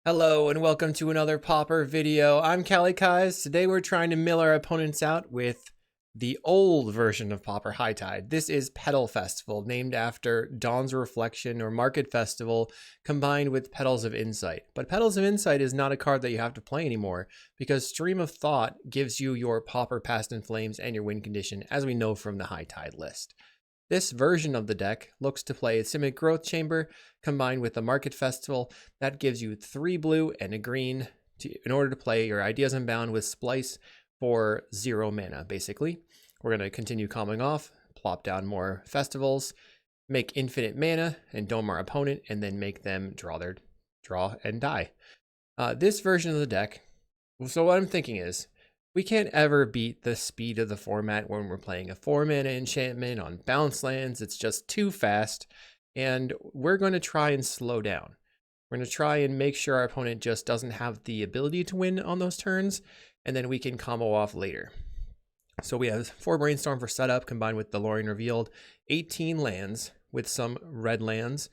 Hello and welcome to another Pauper video. I'm Kalikaiz. Today we're trying to mill our opponents out with the old version of Pauper High Tide. This is Petal Festival, named after Dawn's Reflection or Market Festival, combined with Petals of Insight. But Petals of Insight is not a card that you have to play anymore, because Stream of Thought gives you your Pauper Past in Flames and your win condition, as we know from the High Tide list. This version of the deck looks to play a Simic Growth Chamber combined with the Market Festival. That gives you 3 blue and a green in order to play your Ideas Unbound with Splice for 0 mana, basically. We're going to continue calming off, plop down more festivals, make infinite mana, and dome our opponent, and then make them draw and die. This version of the deck, so what I'm thinking is, we can't ever beat the speed of the format when we're playing a 4-mana enchantment on bouncelands. It's just too fast, and we're going to try and slow down. We're going to try and make sure our opponent just doesn't have the ability to win on those turns, and then we can combo off later. So we have 4 Brainstorm for setup combined with the Lorien Revealed, 18 lands with some red lands,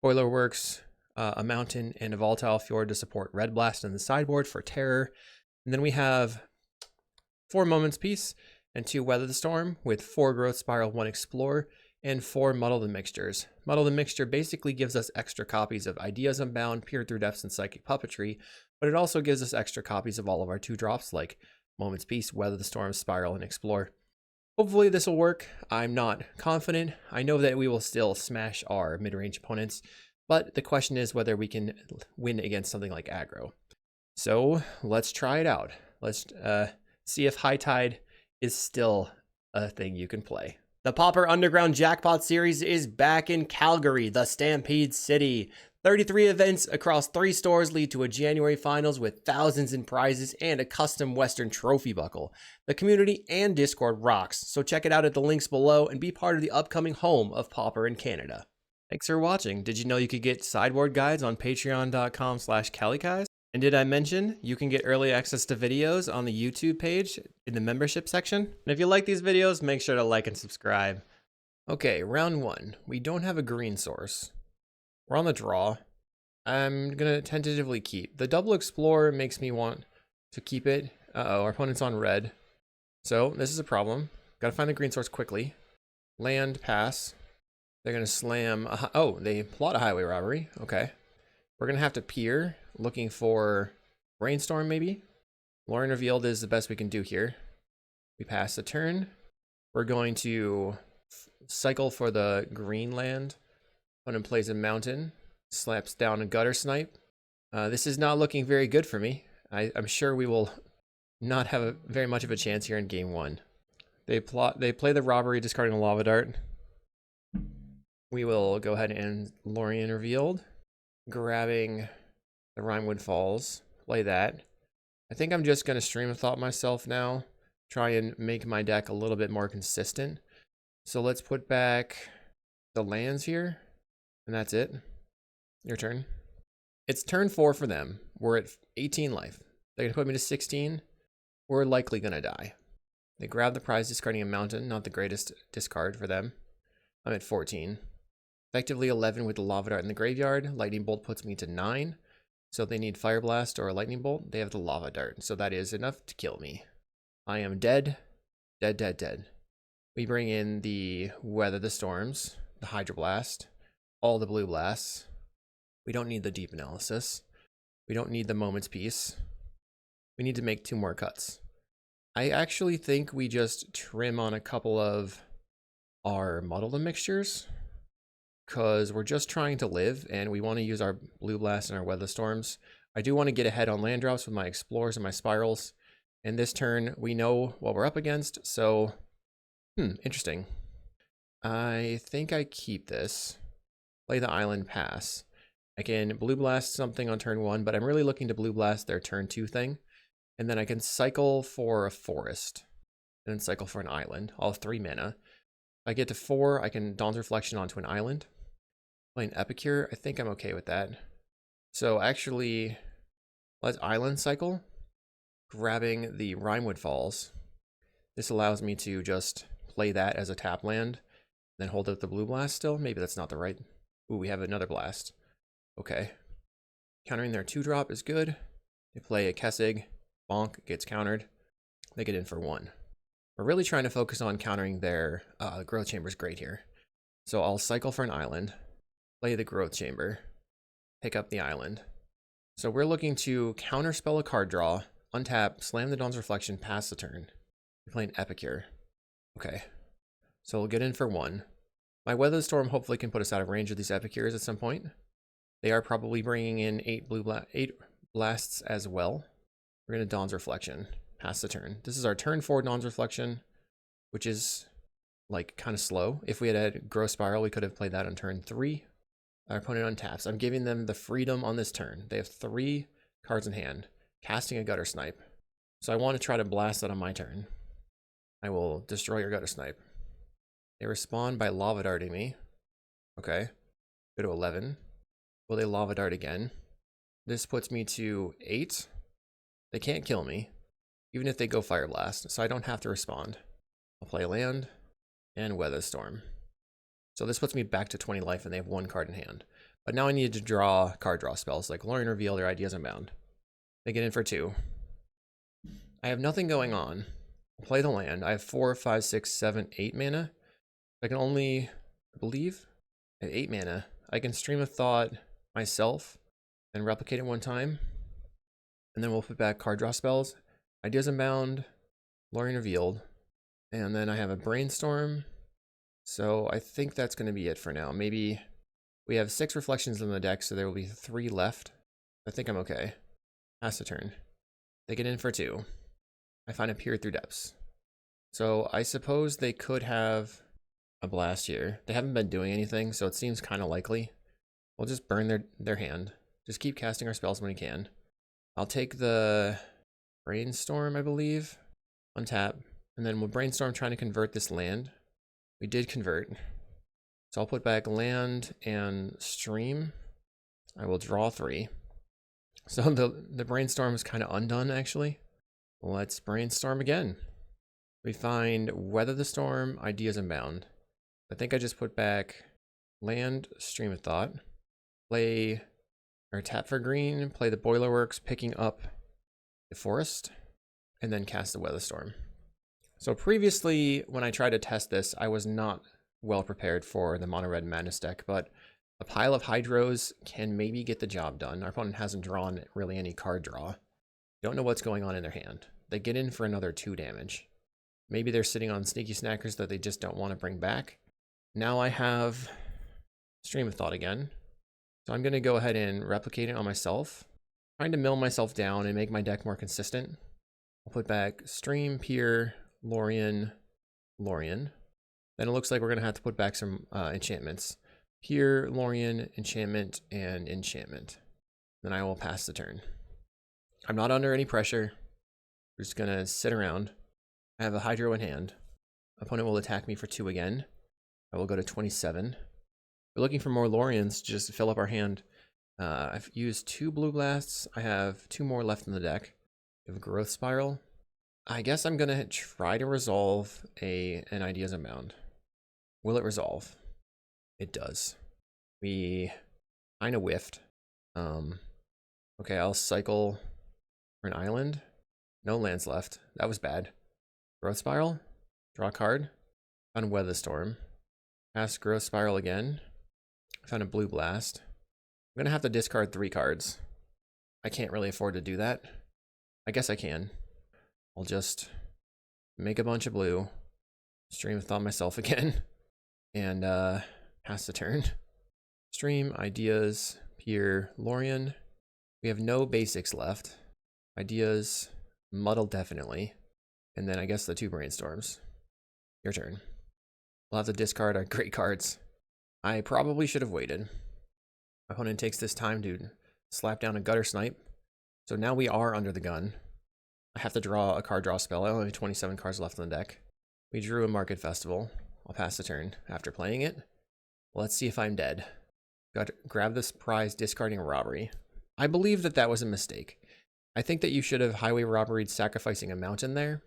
Boilerworks, a mountain, and a Volatile Fjord to support Red Blast in the sideboard for terror. And then we have 4 Moments Peace and 2 Weather the Storm with 4 Growth Spiral, 1 Explore, and 4 Muddle the Mixtures. Muddle the Mixture basically gives us extra copies of Ideas Unbound, Peer Through Depths, and Psychic Puppetry, but it also gives us extra copies of all of our 2-drops like Moments Peace, Weather the Storm, Spiral, and Explore. Hopefully this will work. I'm not confident. I know that we will still smash our mid-range opponents, but the question is whether we can win against something like aggro. So let's try it out. Let's see if High Tide is still a thing you can play. The Pauper Underground Jackpot Series is back in Calgary, the Stampede City. 33 events across 3 stores lead to a January finals with thousands in prizes and a custom Western trophy buckle. The community and Discord rocks, so check it out at the links below and be part of the upcoming home of Pauper in Canada. Thanks for watching. Did you know you could get sideboard guides on patreon.com/Kalikaiz? And did I mention you can get early access to videos on the YouTube page in the membership section? And if you like these videos, make sure to like and subscribe. Okay, round 1. We don't have a green source. We're on the draw. I'm gonna tentatively keep. The double Explorer makes me want to keep it. Uh-oh, our opponent's on red. So this is a problem. Gotta find a green source quickly. Land, pass. They're gonna slam, oh, they plot a highway robbery, okay. We're gonna have to peer, looking for Brainstorm maybe. Lorien Revealed is the best we can do here. We pass the turn. We're going to cycle for the green land. Opponent plays a mountain, slaps down a gutter snipe. This is not looking very good for me. I'm sure we will not have very much of a chance here in game 1. They play the robbery, discarding a lava dart. We will go ahead and Lorien Revealed, grabbing the Rimewood Falls, play that. I think I'm just going to Stream of Thought myself now, try and make my deck a little bit more consistent. So let's put back the lands here, and that's it. Your turn. It's turn 4 for them. We're at 18 life. They're going to put me to 16. We're likely going to die. They grab the prize, discarding a mountain, not the greatest discard for them. I'm at 14. Effectively 11 with the Lava Dart in the graveyard. Lightning Bolt puts me to 9. So if they need Fire Blast or a Lightning Bolt, they have the Lava Dart. So that is enough to kill me. I am dead. Dead, dead, dead. We bring in the Weather the Storms, the Hydro Blast, all the Blue Blasts. We don't need the Deep Analysis. We don't need the Moments Peace. We need to make 2 more cuts. I actually think we just trim on a couple of our Muddle the Mixtures, because we're just trying to live and we want to use our Blue Blast and our Weather Storms. I do want to get ahead on land drops with my Explorers and my Spirals. And this turn, we know what we're up against, so interesting. I think I keep this. Play the Island, pass. I can Blue Blast something on turn 1, but I'm really looking to Blue Blast their turn 2 thing. And then I can cycle for a forest, and then cycle for an island, all 3 mana. If I get to 4, I can Dawn's Reflection onto an island. Play an Epicure, I think I'm okay with that. So actually, let's island cycle, grabbing the Rimewood Falls. This allows me to just play that as a tap land, then hold up the Blue Blast still. Maybe that's not the right. Ooh, we have another blast. Okay. Countering their 2-drop is good. They play a Kessig, bonk, gets countered. They get in for 1. We're really trying to focus on countering their growth chamber's great here. So I'll cycle for an island, play the growth chamber, pick up the island. So we're looking to counterspell a card draw, untap, slam the Dawn's Reflection, pass the turn. We're playing Epicure. Okay. So we'll get in for 1. My Weather Storm hopefully can put us out of range of these Epicures at some point. They are probably bringing in 8 blasts as well. We're going to Dawn's Reflection, pass the turn. This is our turn 4 Dawn's Reflection, which is like kind of slow. If we had had Growth Spiral, we could have played that on turn 3. Our opponent untaps. I'm giving them the freedom on this turn. They have 3 cards in hand, casting a Gutter Snipe. So I want to try to blast that on my turn. I will destroy your Gutter Snipe. They respond by Lava Darting me. Okay. Go to 11. Will they Lava Dart again? This puts me to 8. They can't kill me, even if they go Fire Blast, so I don't have to respond. I'll play land and Weather Storm. So this puts me back to 20 life and they have 1 card in hand. But now I need to draw card draw spells like Lorien Reveal or Ideas Unbound. They get in for 2. I have nothing going on. I'll play the land. I have 4, 5, 6, 7, 8 mana. I can only, I believe, I have 8 mana. I can Stream of Thought myself and replicate it 1 time. And then we'll put back card draw spells. Ideas Unbound, Lorien Revealed. And then I have a Brainstorm. So I think that's going to be it for now. Maybe we have 6 reflections in the deck, so there will be 3 left. I think I'm okay. Pass the turn. They get in for 2. I find a Peer Through Depths. So I suppose they could have a blast here. They haven't been doing anything, so it seems kind of likely. We'll just burn their hand. Just keep casting our spells when we can. I'll take the Brainstorm, I believe. Untap. And then we'll Brainstorm trying to convert this land. We did convert. So I'll put back land and stream. I will draw 3. So the Brainstorm is kind of undone, actually. Let's Brainstorm again. We find Weather the Storm, Ideas Unbound. I think I just put back land, Stream of Thought. Play, or tap for green, play the Boilerworks, picking up the Forest, and then cast the Weather Storm. So previously, when I tried to test this, I was not well prepared for the Mono Red Madness deck, but a pile of Hydros can maybe get the job done. Our opponent hasn't drawn really any card draw. Don't know what's going on in their hand. They get in for another 2 damage. Maybe they're sitting on Sneaky Snackers that they just don't want to bring back. Now I have Stream of Thought again. So I'm going to go ahead and replicate it on myself. Trying to mill myself down and make my deck more consistent. I'll put back Stream, Peer, Lorien. Then it looks like we're going to have to put back some enchantments. Peer, Lorien, enchantment, and enchantment. Then I will pass the turn. I'm not under any pressure. We're just going to sit around. I have a Hydro in hand. Opponent will attack me for 2 again. I will go to 27. We're looking for more Loriens just to fill up our hand. I've used 2 Blue Blasts. I have 2 more left in the deck. We have a Growth Spiral. I guess I'm going to try to resolve an Ideas Unbound. Will it resolve? It does. We kind of whiffed. Okay, I'll cycle for an island. No lands left. That was bad. Growth Spiral. Draw a card. Found Weather Storm. Pass Growth Spiral again. Found a Blue Blast. I'm going to have to discard 3 cards. I can't really afford to do that. I guess I can. I'll just make a bunch of blue. Stream of Thought myself again. And pass the turn. Stream, Ideas, Peer, Lorien. We have no basics left. Ideas, Muddle definitely. And then I guess the 2 Brainstorms. Your turn. We'll have to discard our great cards. I probably should have waited. My opponent takes this time to slap down a Gutter Snipe. So now we are under the gun. I have to draw a card draw spell. I only have 27 cards left in the deck. We drew a Market Festival. I'll pass the turn after playing it. Let's see if I'm dead. Got to grab this prize, discarding a robbery. I believe that was a mistake. I think that you should have highway robberyed sacrificing a mountain there,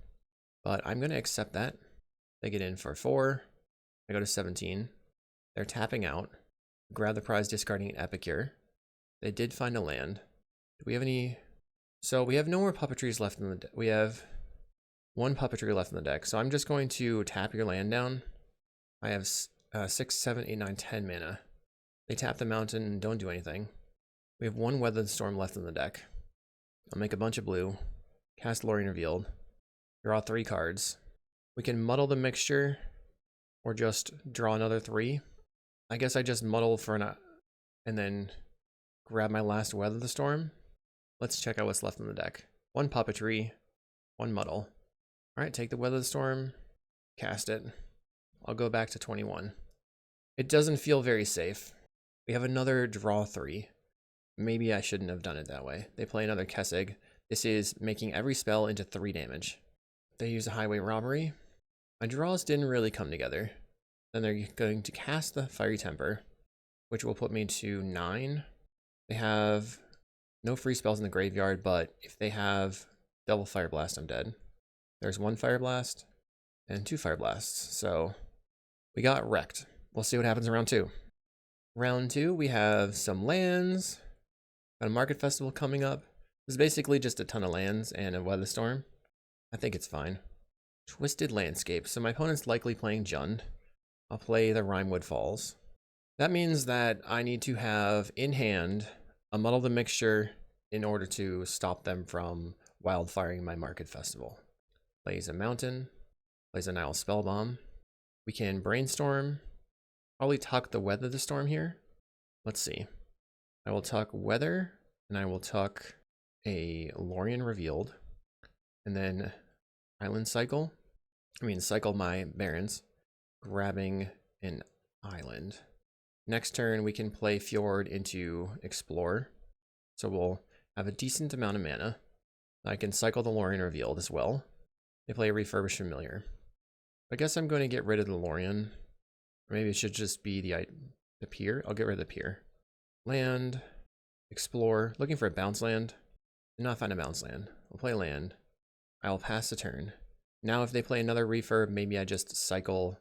but I'm going to accept that. They get in for 4. I go to 17. They're tapping out. Grab the prize, discarding an Epicure. They did find a land. Do we have any? So we have no more puppetries left in the deck. We have one puppetry left in the deck. So I'm just going to tap your land down. I have 6, 7, 8, 9, 10 mana. They tap the mountain and don't do anything. We have one Weather the Storm left in the deck. I'll make a bunch of blue. Cast Lorien Revealed. Draw 3 cards. We can muddle the mixture or just draw another 3. I guess I just muddle for and then grab my last Weather the Storm. Let's check out what's left in the deck. 1 puppetry, 1 muddle. All right, take the Weather the Storm, cast it. I'll go back to 21. It doesn't feel very safe. We have another draw 3. Maybe I shouldn't have done it that way. They play another Kessig. This is making every spell into 3 damage. They use a Highway Robbery. My draws didn't really come together. Then they're going to cast the Fiery Temper, which will put me to 9. They have no free spells in the graveyard, but if they have double Fire Blast, I'm dead. There's 1 Fire Blast and 2 Fire Blasts, so we got wrecked. We'll see what happens in round 2. Round 2, we have some lands. Got a Market Festival coming up. This is basically just a ton of lands and a Weather Storm. I think it's fine. Twisted Landscape. So my opponent's likely playing Jund. I'll play the Rimewood Falls. That means that I need to have in hand a Muddle the Mixture in order to stop them from wildfiring my Market Festival. Plays a Mountain. Plays a Nile Spellbomb. We can Brainstorm. Probably tuck the Weather the Storm here. Let's see. I will tuck Weather, and I will tuck a Lorien Revealed, and then Island Cycle. Cycle my Barrens, grabbing an island. Next turn, we can play Fjord into Explore, so we'll have a decent amount of mana. I can cycle the Lorien Revealed as well. They play a Refurbished Familiar. I guess I'm going to get rid of the Lorien. Or maybe it should just be the Pier. I'll get rid of the Pier. Land, Explore, looking for a bounceland. Did not find a bounceland. We'll play land. I'll pass the turn. Now if they play another refurb, maybe I just cycle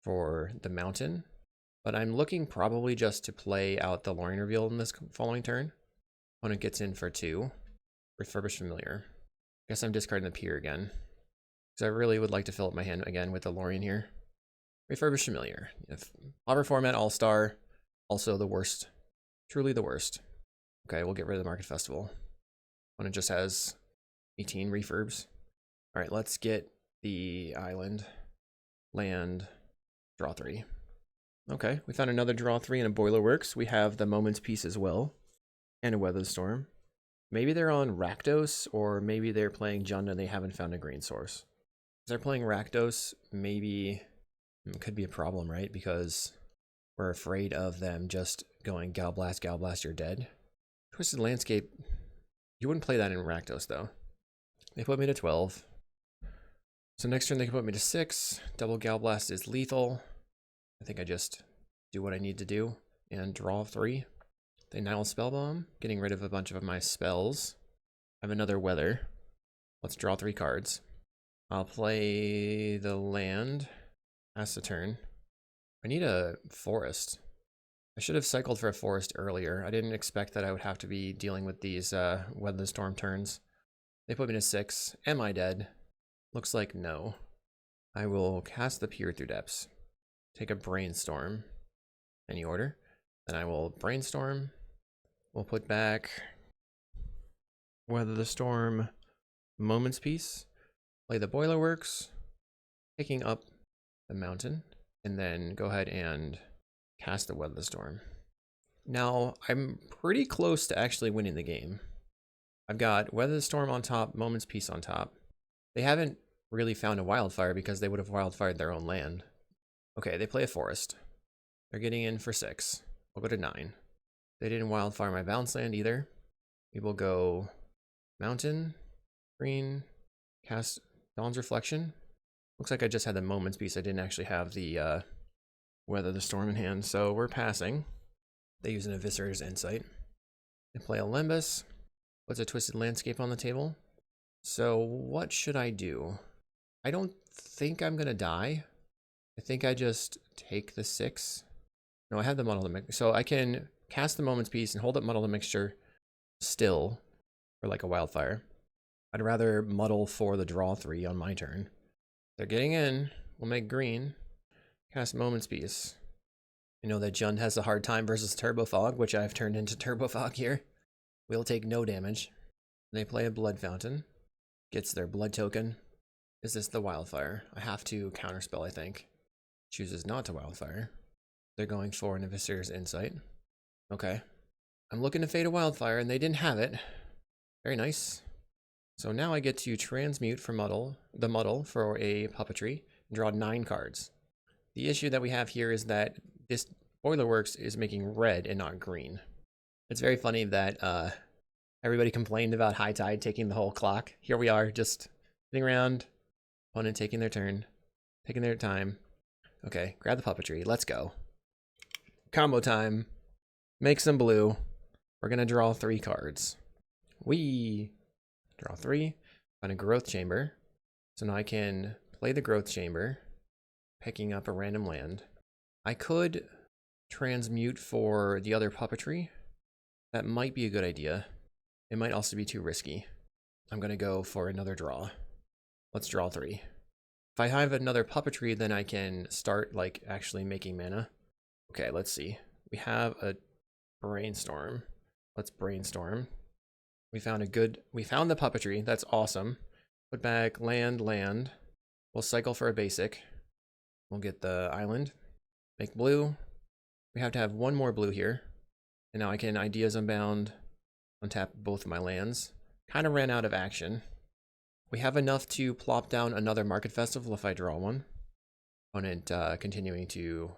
for the mountain. But I'm looking probably just to play out the Lorien Reveal in this following turn. Opponent gets in for 2. Refurbished Familiar. Guess I'm discarding the Pier again. Because I really would like to fill up my hand again with the Lorien here. Refurbished Familiar. If Pauper format All-Star, also the worst. Truly the worst. Okay, we'll get rid of the Market Festival. When it just has 18 refurbs. Alright, let's get the island. Land. Draw 3. Okay, we found another draw 3 in a Boiler Works. We have the Moment's Peace as well. And a Weather Storm. Maybe they're on Rakdos, or maybe they're playing Jund and they haven't found a green source. If they're playing Rakdos, maybe it could be a problem, right? Because we're afraid of them just going Gal Blast, you're dead. Twisted Landscape, you wouldn't play that in Rakdos though. They put me to 12. So next turn they can put me to 6. Double Gal Blast is lethal. I think I just do what I need to do and draw 3. They Nile Spellbomb, getting rid of a bunch of my spells. I have another Weather. Let's draw 3 cards. I'll play the land. Pass the turn. I need a forest. I should have cycled for a forest earlier. I didn't expect that I would have to be dealing with these Weather the Storm turns. They put me to 6. Am I dead? Looks like no. I will cast the Peer through Depths. Take a Brainstorm. Any order. Then I will Brainstorm. We'll put back Weather the Storm, Moment's Peace. Play the Boiler Works. Picking up the Mountain. And then go ahead and cast the Weather the Storm. Now, I'm pretty close to actually winning the game. I've got Weather the Storm on top, Moment's Peace on top. They haven't really found a Wildfire because they would have wildfired their own land. Okay, they play a forest. They're getting in for 6. We'll go to 9. They didn't wildfire my bounceland either. We will go Mountain, Green, cast Dawn's Reflection. Looks like I just had the Moment's Peace. I didn't actually have the Weather the Storm in hand, so we're passing. They use an Eviscerator's Insight. They play a Limbus. Puts a Twisted Landscape on the table. So what should I do? I don't think I'm going to die. I think I just take the 6. No, I have the Muddle to make. So I can cast the Moment's Piece and hold up Muddle the Mixture still for like a Wildfire. I'd rather Muddle for the draw 3 on my turn. They're getting in. We'll make green. Cast Moment's Piece. I know that Jund has a hard time versus Turbo Fog, which I've turned into Turbo Fog here. We'll take no damage. They play a Blood Fountain. Gets their blood token. Is this the Wildfire? I have to counterspell, I think. Chooses not to Wildfire. They're going for an Investigator's Insight. Okay. I'm looking to fade a Wildfire, and they didn't have it. Very nice. So now I get to transmute for the Muddle for a Puppetry, and draw 9 cards. The issue that we have here is that this Boilerworks is making red and not green. It's very funny that everybody complained about High Tide taking the whole clock. Here we are, just sitting around, opponent taking their turn, taking their time. Okay, grab the Puppetry, let's go. Combo time. Make some blue. We're gonna draw 3 cards. We draw 3. Find a Growth Chamber. So now I can play the Growth Chamber, picking up a random land. I could transmute for the other Puppetry. That might be a good idea. It might also be too risky. I'm gonna go for another draw. Let's draw 3. If I have another Puppetry, then I can start like actually making mana. Okay, let's see. We have a Brainstorm. Let's brainstorm. We found the Puppetry. That's awesome. Put back land. We'll cycle for a basic. We'll get the island. Make blue. We have to have 1 more blue here. And now I can Ideas Unbound, untap both of my lands. Kind of ran out of action. We have enough to plop down another Market Festival if I draw one. Opponent continuing to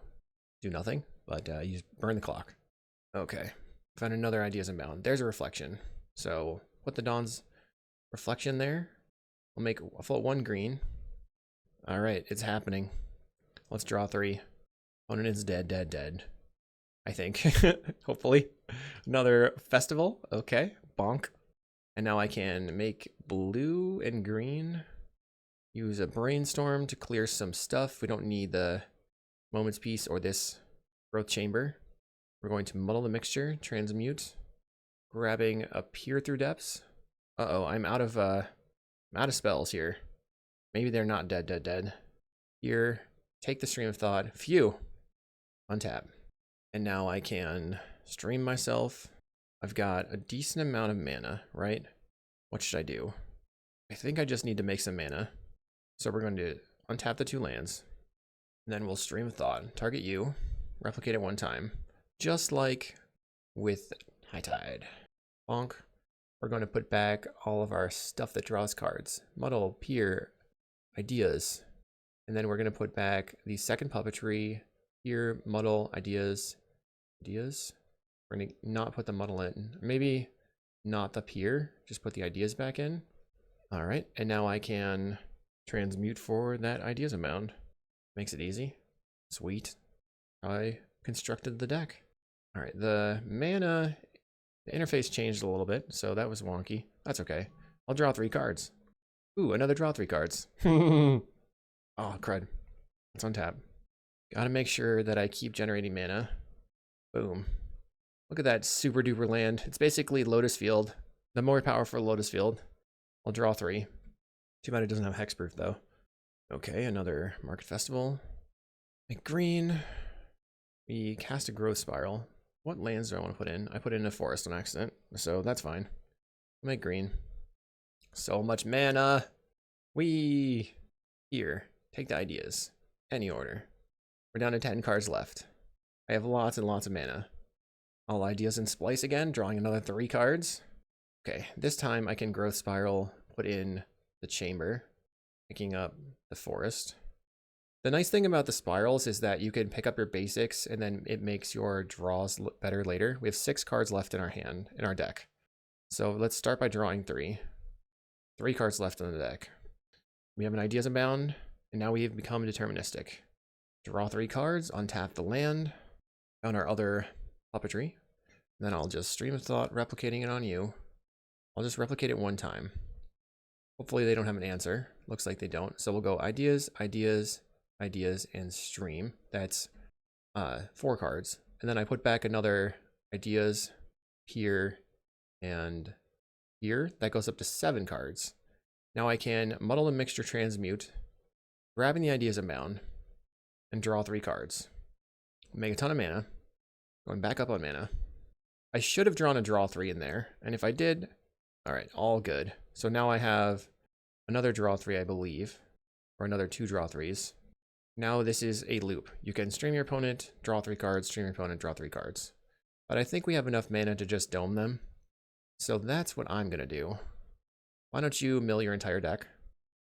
do nothing, but you burn the clock. Okay. Found another Ideas Unbound. There's a reflection. So put the Dawn's reflection there. We'll make a full 1 green. All right, it's happening. Let's draw 3. Opponent is dead. I think. Hopefully. Another festival. Okay. Bonk. And now I can make blue and green. Use a Brainstorm to clear some stuff. We don't need the Moment's Piece or this Growth Chamber. We're going to Muddle the Mixture, transmute, grabbing a Peer Through Depths. Uh-oh, I'm out of spells here. Maybe they're not dead. Here, take the Stream of Thought. Phew. Untap. And now I can stream myself. I've got a decent amount of mana, right? What should I do? I think I just need to make some mana. So we're going to untap the 2 lands. And then we'll Stream of Thought. Target you. Replicate it 1 time. Just like with High Tide. Bonk. We're going to put back all of our stuff that draws cards. Muddle, Peer, Ideas. And then we're going to put back the second Puppetry. Peer, Muddle, Ideas. We're going to not put the Muddle in. Maybe not the Peer. Just put the Ideas back in. All right. And now I can transmute for that Ideas Unbound. Makes it easy. Sweet. I constructed the deck. All right, the mana, the interface changed a little bit, so that was wonky. That's okay. I'll draw 3 cards. Ooh, another draw 3 cards. Oh, crud. Let's untap. Gotta make sure that I keep generating mana. Boom. Look at that super duper land. It's basically Lotus Field. The more powerful Lotus Field. I'll draw 3. Too bad it doesn't have hexproof, though. Okay, another Market Festival. Make green. We cast a Growth Spiral. What lands do I want to put in? I put in a forest on accident, so that's fine. Make green. So much mana. Here, take the Ideas. Any order. We're down to 10 cards left. I have lots and lots of mana. All Ideas in Splice again, drawing another 3 cards. Okay, this time I can Growth Spiral, put in the Chamber, picking up the forest. The nice thing about the spirals is that you can pick up your basics and then it makes your draws look better later. We have 6 cards left in our hand, in our deck. So let's start by drawing 3. 3 cards left in the deck. We have an Ideas Unbound, and now we have become deterministic. Draw 3 cards, untap the land, found our other Puppetry. Then I'll just Stream of Thought, replicating it on you. I'll just replicate it 1 time. Hopefully they don't have an answer. Looks like they don't. So we'll go Ideas, and Stream. That's 4 cards. And then I put back another Ideas here and here. That goes up to 7 cards. Now I can Muddle and Mixture Transmute, grabbing the Ideas Unbound, and draw 3 cards. Make a ton of mana. Going back up on mana. I should have drawn a draw 3 in there, and if I did, alright, all good. So now I have another draw 3, I believe, or another 2 draw 3s. Now this is a loop. You can stream your opponent, draw 3 cards, stream your opponent, draw 3 cards. But I think we have enough mana to just dome them. So that's what I'm going to do. Why don't you mill your entire deck?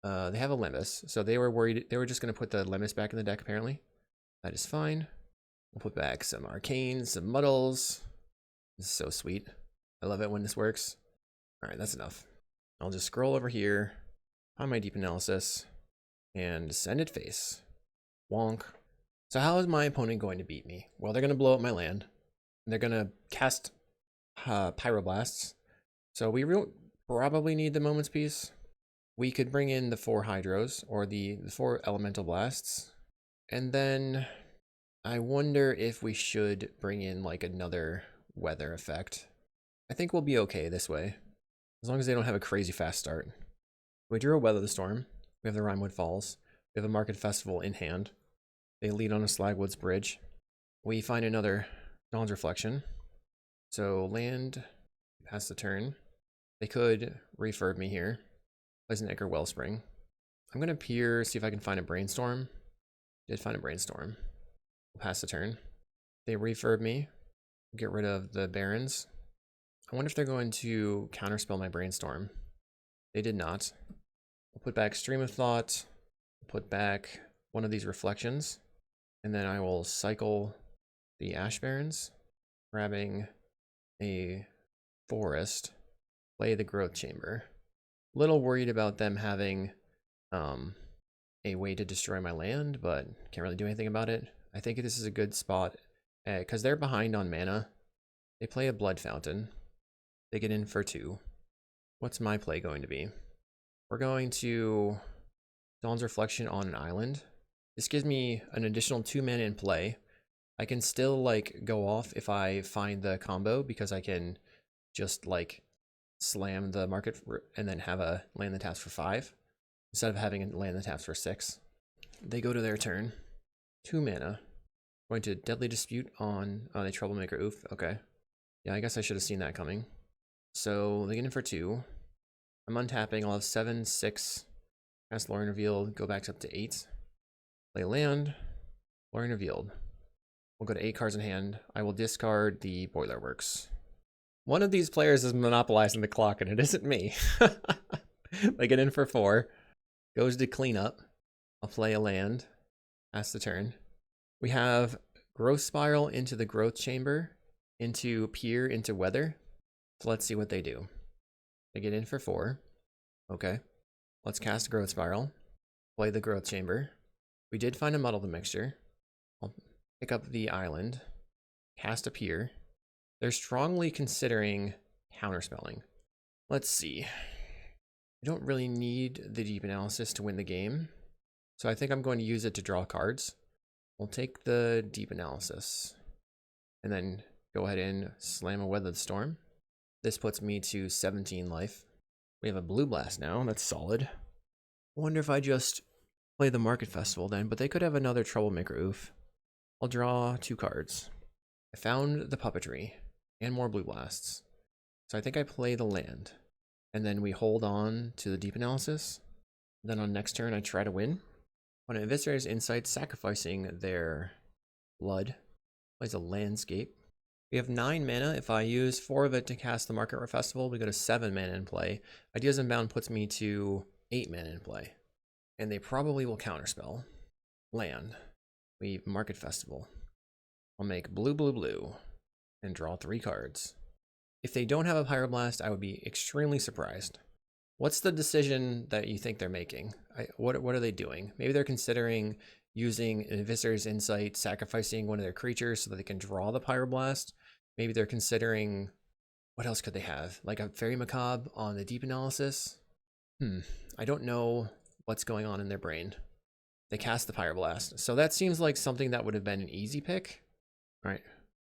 They have a Limbus, so they were worried. They were just going to put the Limbus back in the deck, apparently. That is fine. We'll put back some Arcanes, some Muddles. This is so sweet. I love it when this works. Alright, that's enough. I'll just scroll over here, find my Deep Analysis, and send it face. Wonk. So how is my opponent going to beat me? Well, they're going to blow up my land. They're going to cast Pyroblasts. So we probably need the Moment's Peace. We could bring in the 4 Hydros, or the 4 Elemental Blasts. And then I wonder if we should bring in like another weather effect. I think we'll be okay this way, as long as they don't have a crazy fast start. We drew a Weather the Storm. We have the Rimewood Falls. We have a Market Festival in hand. They lead on a Slagwoods Bridge. We find another Dawn's Reflection. So land, pass the turn. They could refurb me here. Plays an Ichor Wellspring. I'm going to peer, see if I can find a Brainstorm. Did find a Brainstorm. We'll pass the turn. They refurb me. Get rid of the Barrens. I wonder if they're going to counterspell my Brainstorm. They did not. We'll put back Stream of Thought. Put back one of these Reflections. And then I will cycle the Ash Barrens, grabbing a Forest, play the Growth Chamber. Little worried about them having a way to destroy my land, but can't really do anything about it. I think this is a good spot because they're behind on mana. They play a Blood Fountain. They get in for 2. What's my play going to be? We're going to Dawn's Reflection on an island. This gives me an additional 2 mana in play. I can still like go off if I find the combo, because I can just like slam the market and then have a land that taps for 5 instead of having a land that taps for 6. They go to their turn. 2 mana. Going to Deadly Dispute on a Troublemaker. Oof. Okay. Yeah, I guess I should have seen that coming. So they get in for 2. I'm untapping. I'll have 7, 6. Cast Lorien Revealed. Go back up to 8. Play land. Lorien Revealed. We'll go to 8 cards in hand. I will discard the Boiler Works. One of these players is monopolizing the clock, and it isn't me. They get in for 4. Goes to clean up. I'll play a land. Pass the turn. We have Growth Spiral into the Growth Chamber, into Peer, into Weather. So let's see what they do. They get in for 4. Okay. Let's cast Growth Spiral. Play the Growth Chamber. We did find a Muddle the Mixture. I'll pick up the island. Cast a Peer. They're strongly considering counterspelling. Let's see. I don't really need the Deep Analysis to win the game, so I think I'm going to use it to draw cards. We'll take the Deep Analysis and then go ahead and slam a Weather the Storm. This puts me to 17 life. We have a Blue Blast now. That's solid. I wonder if I just play the Market Festival then, but they could have another Troublemaker. Oof. I'll draw 2 cards. I found the Puppetry and more Blue Blasts. So I think I play the land. And then we hold on to the Deep Analysis. Then on next turn, I try to win. On an Eviscerator's Insight, sacrificing their blood. Plays a Landscape. We have 9 mana. If I use 4 of it to cast the Market Festival, we go to 7 mana in play. Ideas Unbound puts me to 8 mana in play. And they probably will counterspell. Land. We Market Festival. I'll make blue, blue, blue. And draw 3 cards. If they don't have a Pyroblast, I would be extremely surprised. What's the decision that you think they're making? What are they doing? Maybe they're considering using an Eviscerator's Insight, sacrificing one of their creatures so that they can draw the Pyroblast. Maybe they're considering, what else could they have? Like a Fairy Macabre on the Deep Analysis? I don't know what's going on in their brain. They cast the Pyroblast. So that seems like something that would have been an easy pick. All right,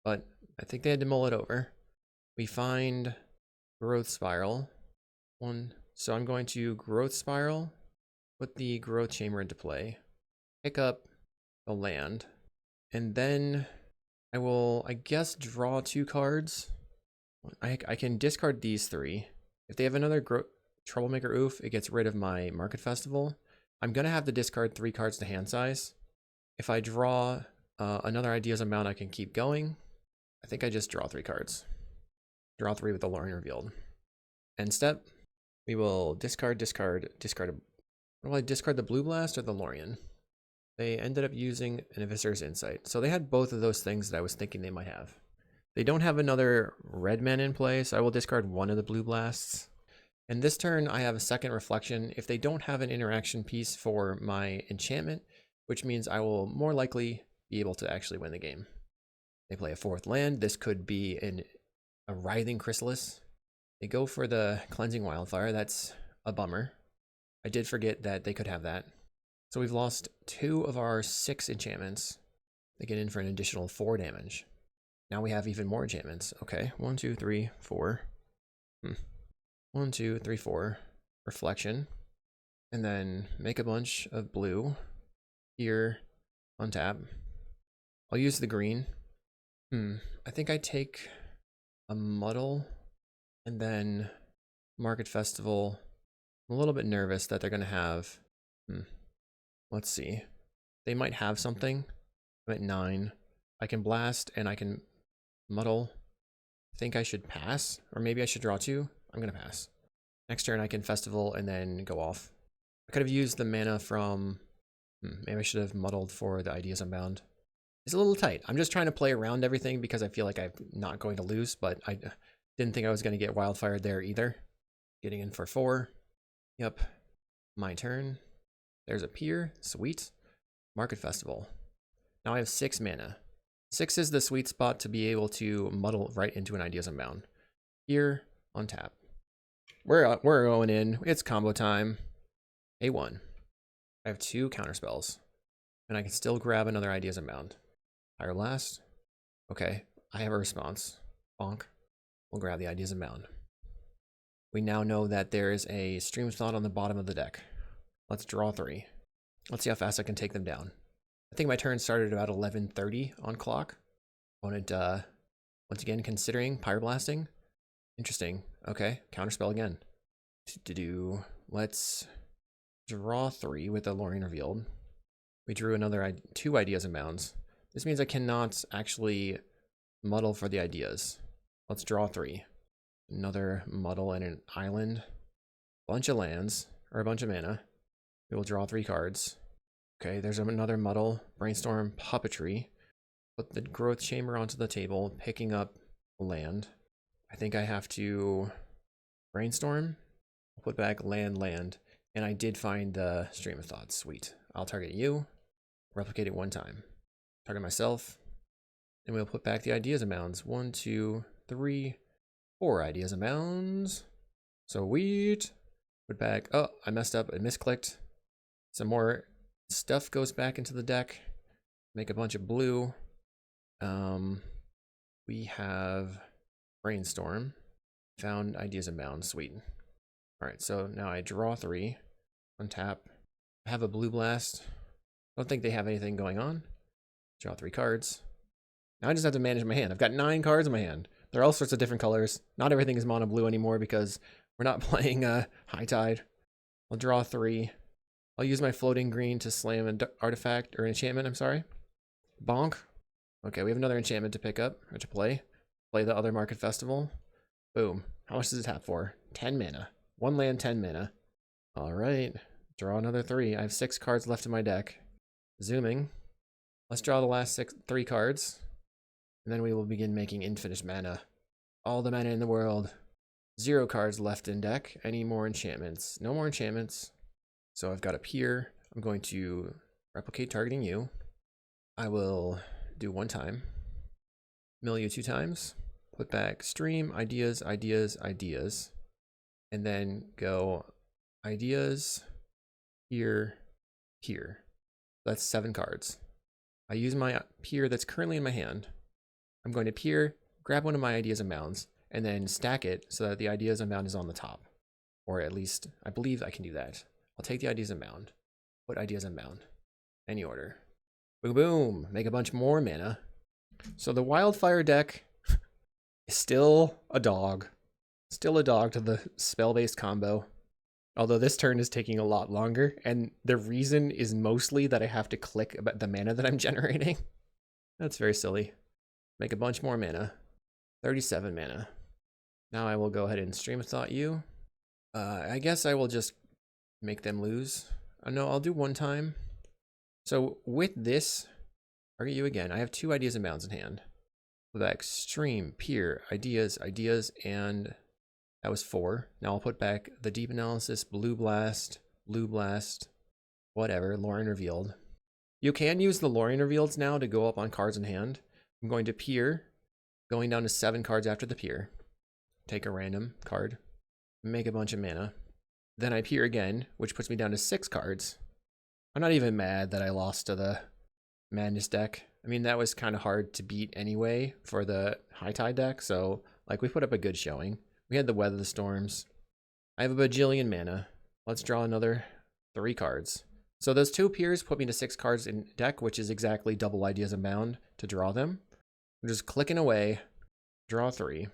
but I think they had to mull it over. We find growth spiral. So I'm going to growth spiral, put the growth chamber into play, pick up the land, and then I will, I guess, draw 2 cards. I can discard these 3. If they have another Troublemaker Oof, it gets rid of my Market Festival. I'm going to have to discard 3 cards to hand size. If I draw another Ideas Unbound, I can keep going. I think I just draw 3 cards. Draw 3 with the Lorien revealed. End step. We will discard. Will I discard the Blue Blast or the Lorien? They ended up using an Eviscer's Insight. So they had both of those things that I was thinking they might have. They don't have another red man in play, so I will discard 1 of the Blue Blasts. And this turn, I have a second Reflection. If they don't have an interaction piece for my enchantment, which means I will more likely be able to actually win the game. They play a 4th land. This could be a Writhing Chrysalis. They go for the Cleansing Wildfire. That's a bummer. I did forget that they could have that. So we've lost 2 of our 6 enchantments. They get in for an additional 4 damage. Now we have even more enchantments. Okay, 1, 2, 3, 4. 1, 2, 3, 4. Reflection. And then make a bunch of blue. Here, untap. I'll use the green. I think I take a muddle and then Market Festival. I'm a little bit nervous that they're going to have. Let's see. They might have something. I'm at 9. I can blast and I can muddle. I think I should pass, or maybe I should draw 2. I'm going to pass. Next turn I can festival and then go off. I could have used the mana from... maybe I should have muddled for the Ideas Unbound. It's a little tight. I'm just trying to play around everything because I feel like I'm not going to lose, but I didn't think I was going to get Wildfire there either. Getting in for 4. Yep. My turn. There's a pier. Sweet. Market Festival. Now I have 6 mana. 6 is the sweet spot to be able to muddle right into an Ideas Unbound. Here, untap. We're going in. It's combo time. A1. I have 2 counterspells. And I can still grab another Ideas Unbound. Fire Blast. Okay, I have a response. Bonk. We'll grab the Ideas Unbound. We now know that there is a Stream of Thought on the bottom of the deck. Let's draw 3. Let's see how fast I can take them down. I think my turn started about 11:30 on clock. Opponent, once again, considering Pyreblasting. Interesting. Okay, counterspell again. Let's draw 3 with the Lorien revealed. We drew another 2 Ideas Unbounds. This means I cannot actually muddle for the ideas. Let's draw 3. Another muddle and an island. Bunch of lands, or a bunch of mana. We will draw 3 cards. Okay, there's another muddle. Brainstorm Puppetry. Put the growth chamber onto the table, picking up land. I think I have to brainstorm. I'll put back land. And I did find the Stream of Thoughts. Sweet. I'll target you. Replicate it 1 time. Target myself. And we'll put back the Ideas Unbounds. 1, 2, 3, 4 Ideas Unbounds. Sweet. Put back. Oh, I messed up. I misclicked. Some more stuff goes back into the deck. Make a bunch of blue. We have Brainstorm. Found Ideas Unbound. Sweet. Alright, so now I draw 3. Untap. I have a Blue Blast. Don't think they have anything going on. Draw 3 cards. Now I just have to manage my hand. I've got 9 cards in my hand. They're all sorts of different colors. Not everything is mono blue anymore because we're not playing High Tide. I'll draw 3. I'll use my floating green to slam an artifact, or an enchantment, I'm sorry. Bonk. Okay, we have another enchantment to pick up, or to play. Play the other Market Festival. Boom. How much does it tap for? 10 mana. 1 land, 10 mana. Alright. Draw another 3. I have 6 cards left in my deck. Zooming. Let's draw the last 3 cards. And then we will begin making infinite mana. All the mana in the world. 0 cards left in deck. Any more enchantments? No more enchantments. So I've got a pier. I'm going to replicate targeting you. I will do 1 time. Mill you 2 times. Put back stream, ideas. And then go ideas, here. That's 7 cards. I use my pier that's currently in my hand. I'm going to pier, grab one of my Ideas Unbounds, and then stack it so that the Ideas Unbound is on the top. Or at least, I believe I can do that. I'll take the Ideas Unbound. Put Ideas Unbound. Any order. Boom, boom. Make a bunch more mana. So the Wildfire deck is still a dog. Still a dog to the spell-based combo. Although this turn is taking a lot longer, and the reason is mostly that I have to click about the mana that I'm generating. That's very silly. Make a bunch more mana. 37 mana. Now I will go ahead and Stream of Thought you. I guess I will just make them lose. No, I'll do one time. So with this, target you again. I have 2 Ideas Unbounds in hand. Go back, Stream, Peer, Ideas, and that was 4. Now I'll put back the Deep Analysis, Blue Blast, whatever, Lorien Revealed. You can use the Lorien Revealeds now to go up on cards in hand. I'm going to Peer, going down to 7 cards after the Peer. Take a random card, make a bunch of mana. Then I Peer again, which puts me down to 6 cards. I'm not even mad that I lost to the Madness deck. I mean, that was kind of hard to beat anyway for the High Tide deck, so like we put up a good showing. We had the Weather the Storms. I have a bajillion mana. Let's draw another 3 cards. So those 2 Peers put me to 6 cards in deck, which is exactly double Ideas Unbound to draw them. I'm just clicking away, draw 3.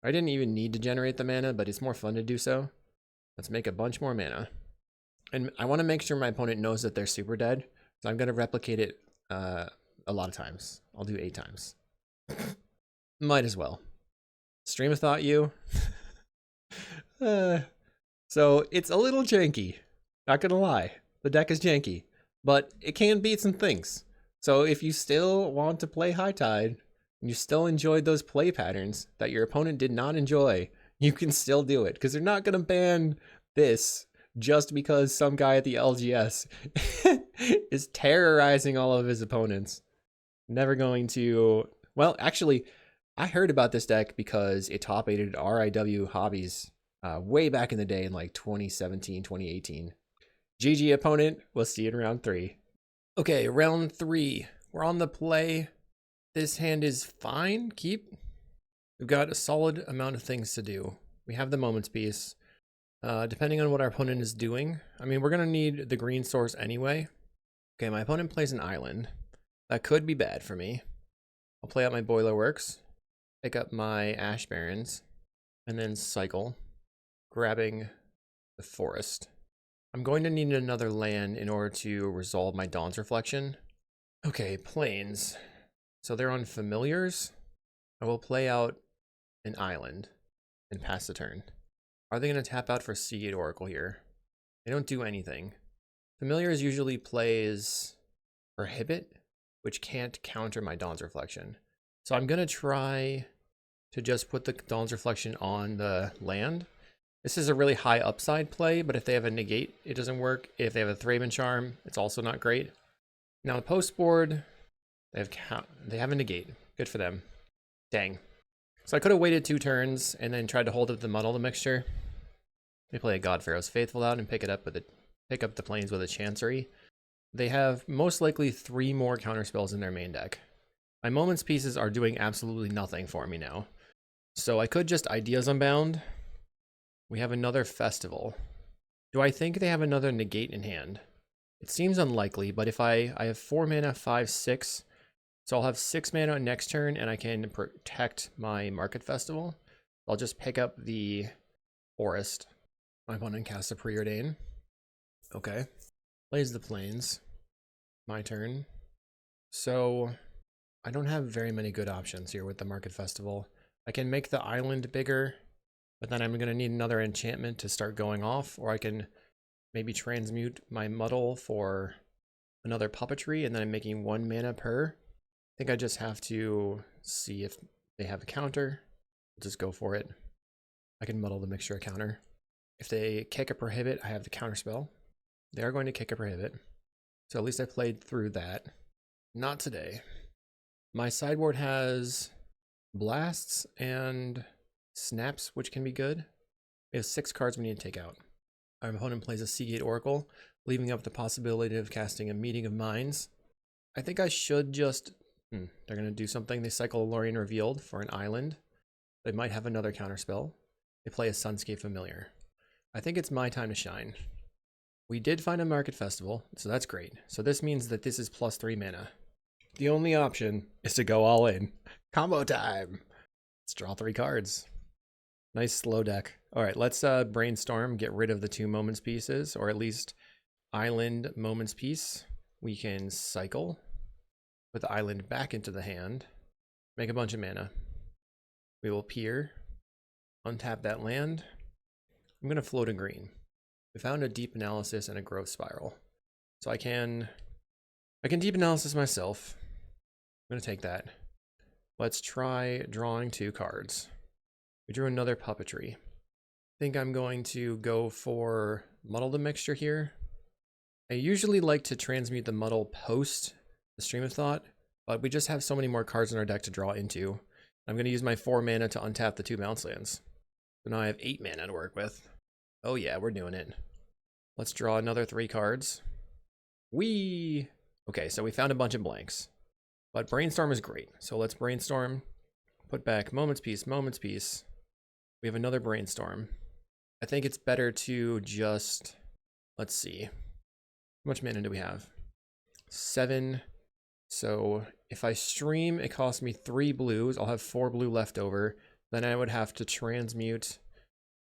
I didn't even need to generate the mana, but it's more fun to do so. Let's make a bunch more mana. And I want to make sure my opponent knows that they're super dead, so I'm going to replicate it a lot of times. I'll do 8 times. Might as well. Stream of Thought you. So it's a little janky. Not gonna lie. The deck is janky, but it can beat some things. So if you still want to play High Tide, and you still enjoyed those play patterns that your opponent did not enjoy, you can still do it, because they're not gonna ban this just because some guy at the LGS is terrorizing all of his opponents. Never going to... Well, actually, I heard about this deck because it top-aided RIW Hobbies way back in the day in like 2017, 2018. GG opponent, we'll see you in round 3. Okay, round 3. We're on the play. This hand is fine, keep. We've got a solid amount of things to do. We have the Moments piece. Depending on what our opponent is doing, I mean, we're going to need the green source anyway. Okay, my opponent plays an island. That could be bad for me. I'll play out my Boiler Works, pick up my Ash Barrens, and then cycle, grabbing the Forest. I'm going to need another land in order to resolve my Dawn's Reflection. Okay, Plains. So they're on Familiars. I will play out an island and pass the turn. Are they going to tap out for Seagate Oracle here? They don't do anything. Familiars usually plays Prohibit, which can't counter my Dawn's Reflection. So I'm going to try to just put the Dawn's Reflection on the land. This is a really high upside play, but if they have a negate, it doesn't work. If they have a Thraben Charm, it's also not great. Now the post board, they have a negate. Good for them. Dang. So I could have waited 2 turns and then tried to hold up the Muddle the Mixture. They play a God Pharaoh's Faithful out and pick up the Plains with a Chancery. They have most likely 3 more counterspells in their main deck. My Moments pieces are doing absolutely nothing for me now. So I could just Ideas Unbound. We have another Festival. Do I think they have another negate in hand? It seems unlikely, but if I have 4 mana, 5, 6. So I'll have 6 mana next turn, and I can protect my Market Festival. I'll just pick up the Forest. My opponent casts a Preordain. Okay. Plays the Plains. My turn. So I don't have very many good options here with the Market Festival. I can make the island bigger, but then I'm going to need another enchantment to start going off, or I can maybe transmute my Muddle for another Puppetry, and then I'm making 1 mana per. I think I just have to see if they have a counter. I'll just go for it. I can Muddle the Mixture a counter. If they kick a Prohibit, I have the counter spell. They are going to kick a Prohibit. So at least I played through that. Not today. My sideboard has Blasts and Snaps, which can be good. We have 6 cards we need to take out. Our opponent plays a Seagate Oracle, leaving up the possibility of casting a Meeting of Minds. I think I should just They're going to do something. They cycle Lorien Revealed for an island. They might have another counterspell. They play a Sunscape Familiar. I think it's my time to shine. We did find a Market Festival, so that's great. So this means that this is +3 mana. The only option is to go all in. Combo time! Let's draw 3 cards. Nice slow deck. All right, let's brainstorm, get rid of the 2 Moments pieces, or at least Island Moments piece. We can cycle, put the island back into the hand, make a bunch of mana. We will peer, untap that land. I'm going to float a green. We found a Deep Analysis and a Growth Spiral. So I can Deep Analysis myself. I'm going to take that. Let's try drawing 2 cards. We drew another Puppetry. I think I'm going to go for Muddle the Mixture here. I usually like to transmute the Muddle post the Stream of Thought, but we just have so many more cards in our deck to draw into. I'm going to use my 4 mana to untap the 2 bouncelands. So now I have 8 mana to work with. Oh yeah, we're doing it. Let's draw another 3 cards. Okay, so we found a bunch of blanks. But Brainstorm is great. So let's Brainstorm. Put back Moments piece, Moments piece. We have another Brainstorm. I think it's better to just... Let's see. How much mana do we have? 7. So if I stream, it costs me 3 blues. I'll have 4 blue left over. Then I would have to transmute.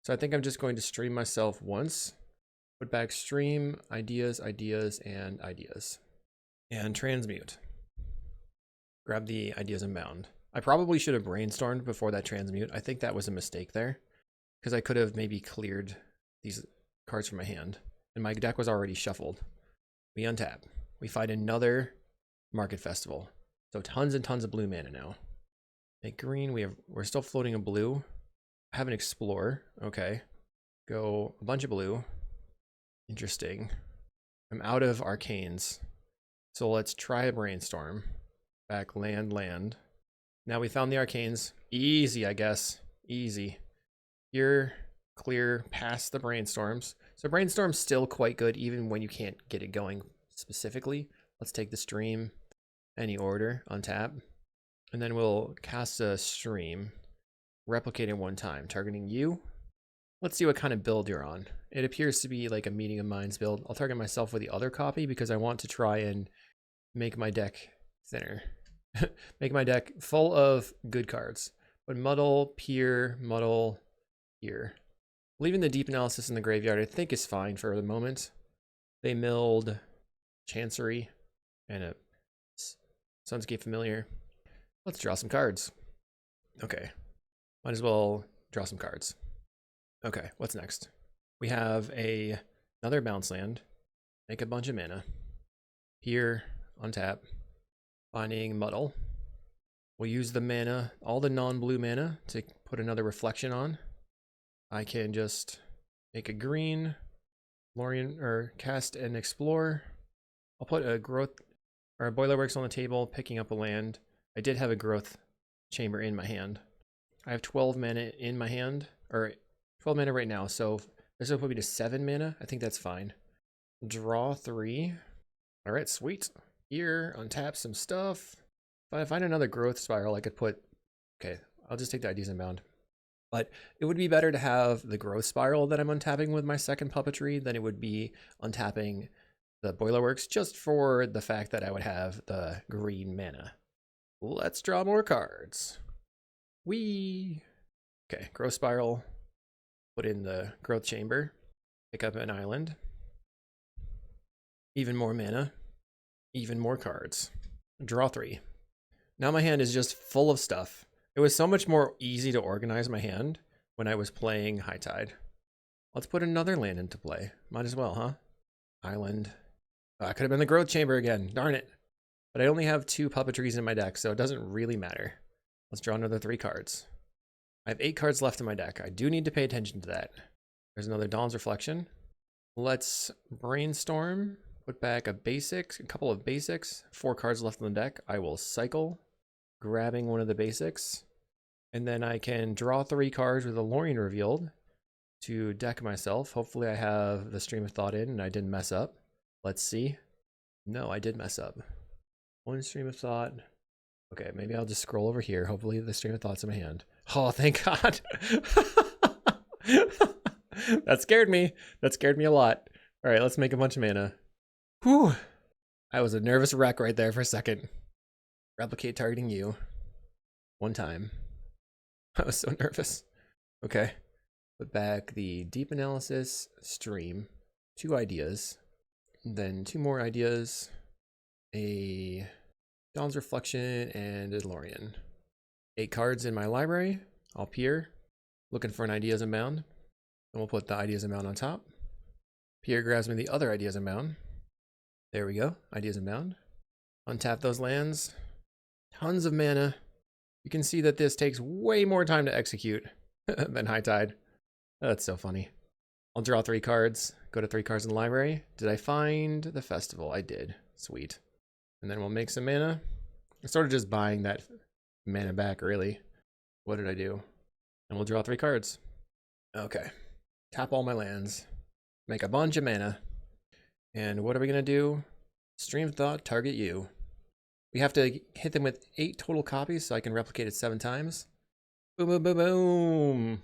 So I think I'm just going to stream myself once. Put back stream, ideas, ideas, and ideas. And transmute. Grab the Ideas Unbound. I probably should have brainstormed before that transmute. I think that was a mistake there. Because I could have maybe cleared these cards from my hand. And my deck was already shuffled. We untap. We find another Market Festival. So tons and tons of blue mana now. Make green. We're still floating a blue. I have an Explore. Okay. Go a bunch of blue. Interesting. I'm out of Arcanes. So let's try a Brainstorm. Back land, land. Now we found the Arcanes. Easy, I guess. Easy. Here, clear past the Brainstorms. So Brainstorm's still quite good even when you can't get it going specifically. Let's take the stream. Any order. Untap. And then we'll cast a stream. Replicate it 1 time. Targeting you. Let's see what kind of build you're on. It appears to be like a Meeting of Minds build. I'll target myself with the other copy because I want to try and make my deck thinner. Make my deck full of good cards. But Muddle, Peer, Muddle, Peer. Leaving the Deep Analysis in the graveyard I think is fine for the moment. They milled Chancery and a Sunscape Familiar. Let's draw some cards. Okay. Might as well draw some cards. Okay, what's next? We have another bounceland. Make a bunch of mana. Here, untap. Finding Muddle. We'll use the mana, all the non-blue mana, to put another reflection on. I can just make a green, Lorien, or cast and explore. I'll put a growth or a Boilerworks on the table, picking up a land. I did have a growth chamber in my hand. I have 12 mana in my hand, or 12 mana right now, so this will put me to 7 mana. I think that's fine. Draw 3. All right, sweet. Here, untap some stuff. If I find another growth spiral, I could put... Okay, I'll just take the Ideas Unbound. But it would be better to have the growth spiral that I'm untapping with my second Puppetry than it would be untapping the Boilerworks, just for the fact that I would have the green mana. Let's draw more cards. Whee! Okay, growth spiral. Put in the growth chamber. Pick up an island. Even more mana. Even more cards. Draw 3. Now my hand is just full of stuff. It was so much more easy to organize my hand when I was playing High Tide. Let's put another land into play. Might as well, huh? Island. Oh, I could have been the growth chamber again. Darn it. But I only have 2 Puppetries in my deck, so it doesn't really matter. Let's draw another 3 cards. I have 8 cards left in my deck. I do need to pay attention to that. There's another Dawn's Reflection. Let's brainstorm. Put back a couple of basics. 4 cards left in the deck. I will cycle, grabbing one of the basics. And then I can draw 3 cards with a Lorien Revealed to deck myself. Hopefully I have the Stream of Thought in and I didn't mess up. Let's see. No, I did mess up. 1 Stream of Thought. Okay, maybe I'll just scroll over here. Hopefully the stream of thoughts in my hand. Oh, thank God. That scared me. That scared me a lot. All right, let's make a bunch of mana. Whew. I was a nervous wreck right there for a second. Replicate targeting you. One time. I was so nervous. Okay. Put back the deep analysis stream. 2 ideas. Then 2 more ideas. A Dawn's Reflection and a DeLorean. 8 cards in my library. I'll peer. Looking for an Ideas Unbound. And we'll put the Ideas Unbound on top. Peer grabs me the other Ideas Unbound. There we go. Ideas Unbound. Untap those lands. Tons of mana. You can see that this takes way more time to execute than High Tide. That's so funny. I'll draw 3 cards. Go to 3 cards in the library. Did I find the festival? I did. Sweet. And then we'll make some mana. I'm sort of just buying that mana back, really. What did I do? And we'll draw 3 cards. Okay. Tap all my lands. Make a bunch of mana. And what are we going to do? Stream Thought, target you. We have to hit them with 8 total copies so I can replicate it 7 times. Boom, boom, boom, boom.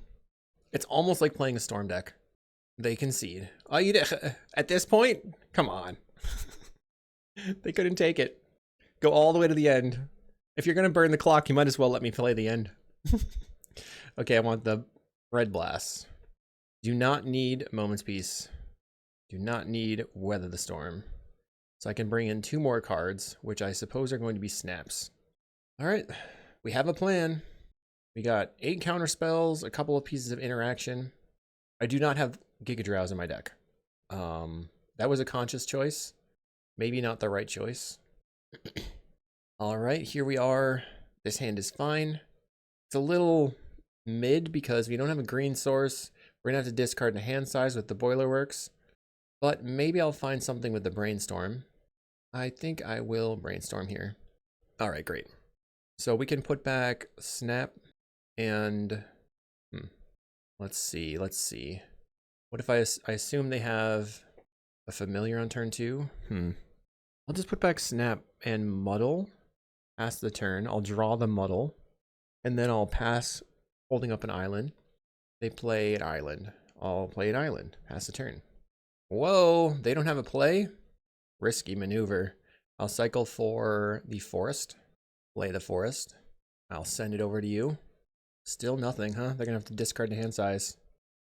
It's almost like playing a Storm deck. They concede. Oh, you did. At this point? Come on. They couldn't take it. Go all the way to the end. If you're going to burn the clock, you might as well let me play the end. Okay, I want the Red Blast. Do not need Moment's Peace. Do not need Weather the Storm. So I can bring in 2 more cards, which I suppose are going to be snaps. All right, we have a plan. We got 8 counter spells, a couple of pieces of interaction. I do not have Giga Drowse in my deck. That was a conscious choice. Maybe not the right choice. All right, here we are. This hand is fine. It's a little mid because we don't have a green source. We're gonna have to discard a hand size with the Boiler Works. But maybe I'll find something with the Brainstorm. I think I will Brainstorm here. All right, great. So we can put back Snap and let's see. What if I assume they have a Familiar on turn 2? I'll just put back Snap and Muddle. Pass the turn. I'll draw the Muddle. And then I'll pass holding up an island. They play an island. I'll play an island. Pass the turn. Whoa, they don't have a play? Risky maneuver. I'll cycle for the forest. Play the forest. I'll send it over to you. Still nothing, huh? They're gonna have to discard the hand size.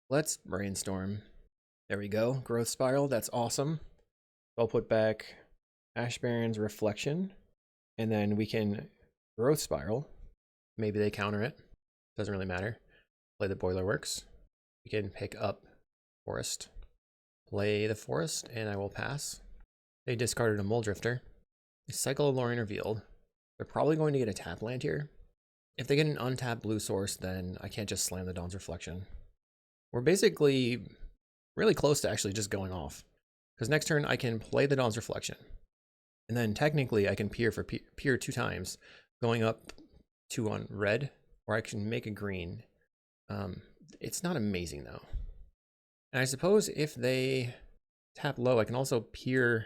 Let's Brainstorm. There we go. Growth Spiral, that's awesome. I'll put back Ash Baron's Reflection. And then we can Growth Spiral. Maybe they counter it. Doesn't really matter. Play the Boiler Works. We can pick up Forest. Play the Forest, and I will pass. They discarded a Mole Drifter. They cycle a Lorien Revealed. They're probably going to get a tap land here. If they get an untapped blue source, then I can't just slam the Dawn's Reflection. We're basically really close to actually just going off. Because next turn I can play the Dawn's Reflection. And then technically I can peer 2 times, going up 2 on red, or I can make a green. It's not amazing though. And I suppose if they tap low, I can also peer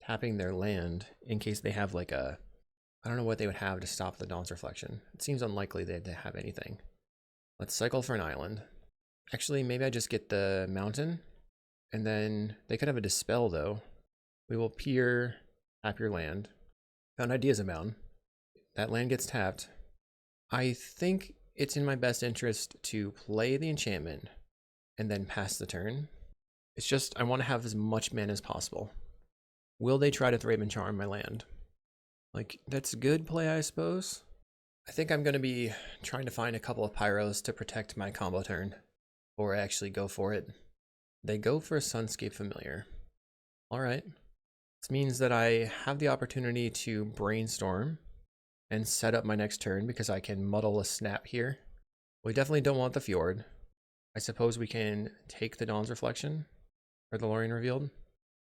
tapping their land in case they have like a, I don't know what they would have to stop the Dawn's Reflection. It seems unlikely they'd have anything. Let's cycle for an island. Actually, maybe I just get the mountain, and then they could have a Dispel though. We will peer, tap your land. Found Ideas Unbound. That land gets tapped. I think it's in my best interest to play the enchantment and then pass the turn. It's just, I want to have as much mana as possible. Will they try to Thraben Charm my land? Like, that's a good play, I suppose. I think I'm going to be trying to find a couple of Pyros to protect my combo turn, or actually go for it. They go for a Sunscape Familiar. All right. This means that I have the opportunity to Brainstorm and set up my next turn because I can muddle a Snap here. We definitely don't want the Fjord. I suppose we can take the Dawn's Reflection or the Lorien Revealed.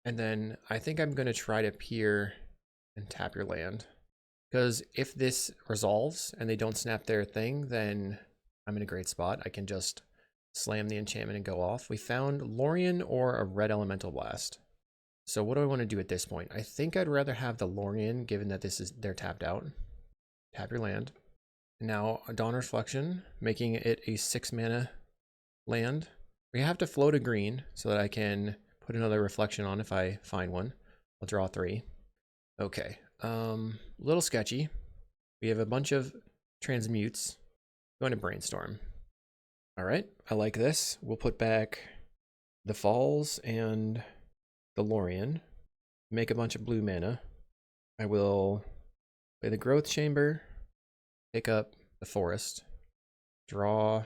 And then I think I'm going to try to peer and tap your land. Because if this resolves and they don't snap their thing, then I'm in a great spot. I can just slam the enchantment and go off. We found Lorien or a red Elemental Blast. So what do I want to do at this point? I think I'd rather have the Lorien, given that they're tapped out. Tap your land. And now a Dawn Reflection, making it a 6 mana land. We have to float a green so that I can put another reflection on if I find one. I'll draw 3. Okay, little sketchy. We have a bunch of transmutes. Going to brainstorm. All right, I like this. We'll put back the Falls and the Lorien. Make a bunch of blue mana. I will play the Growth Chamber, pick up the Forest, draw.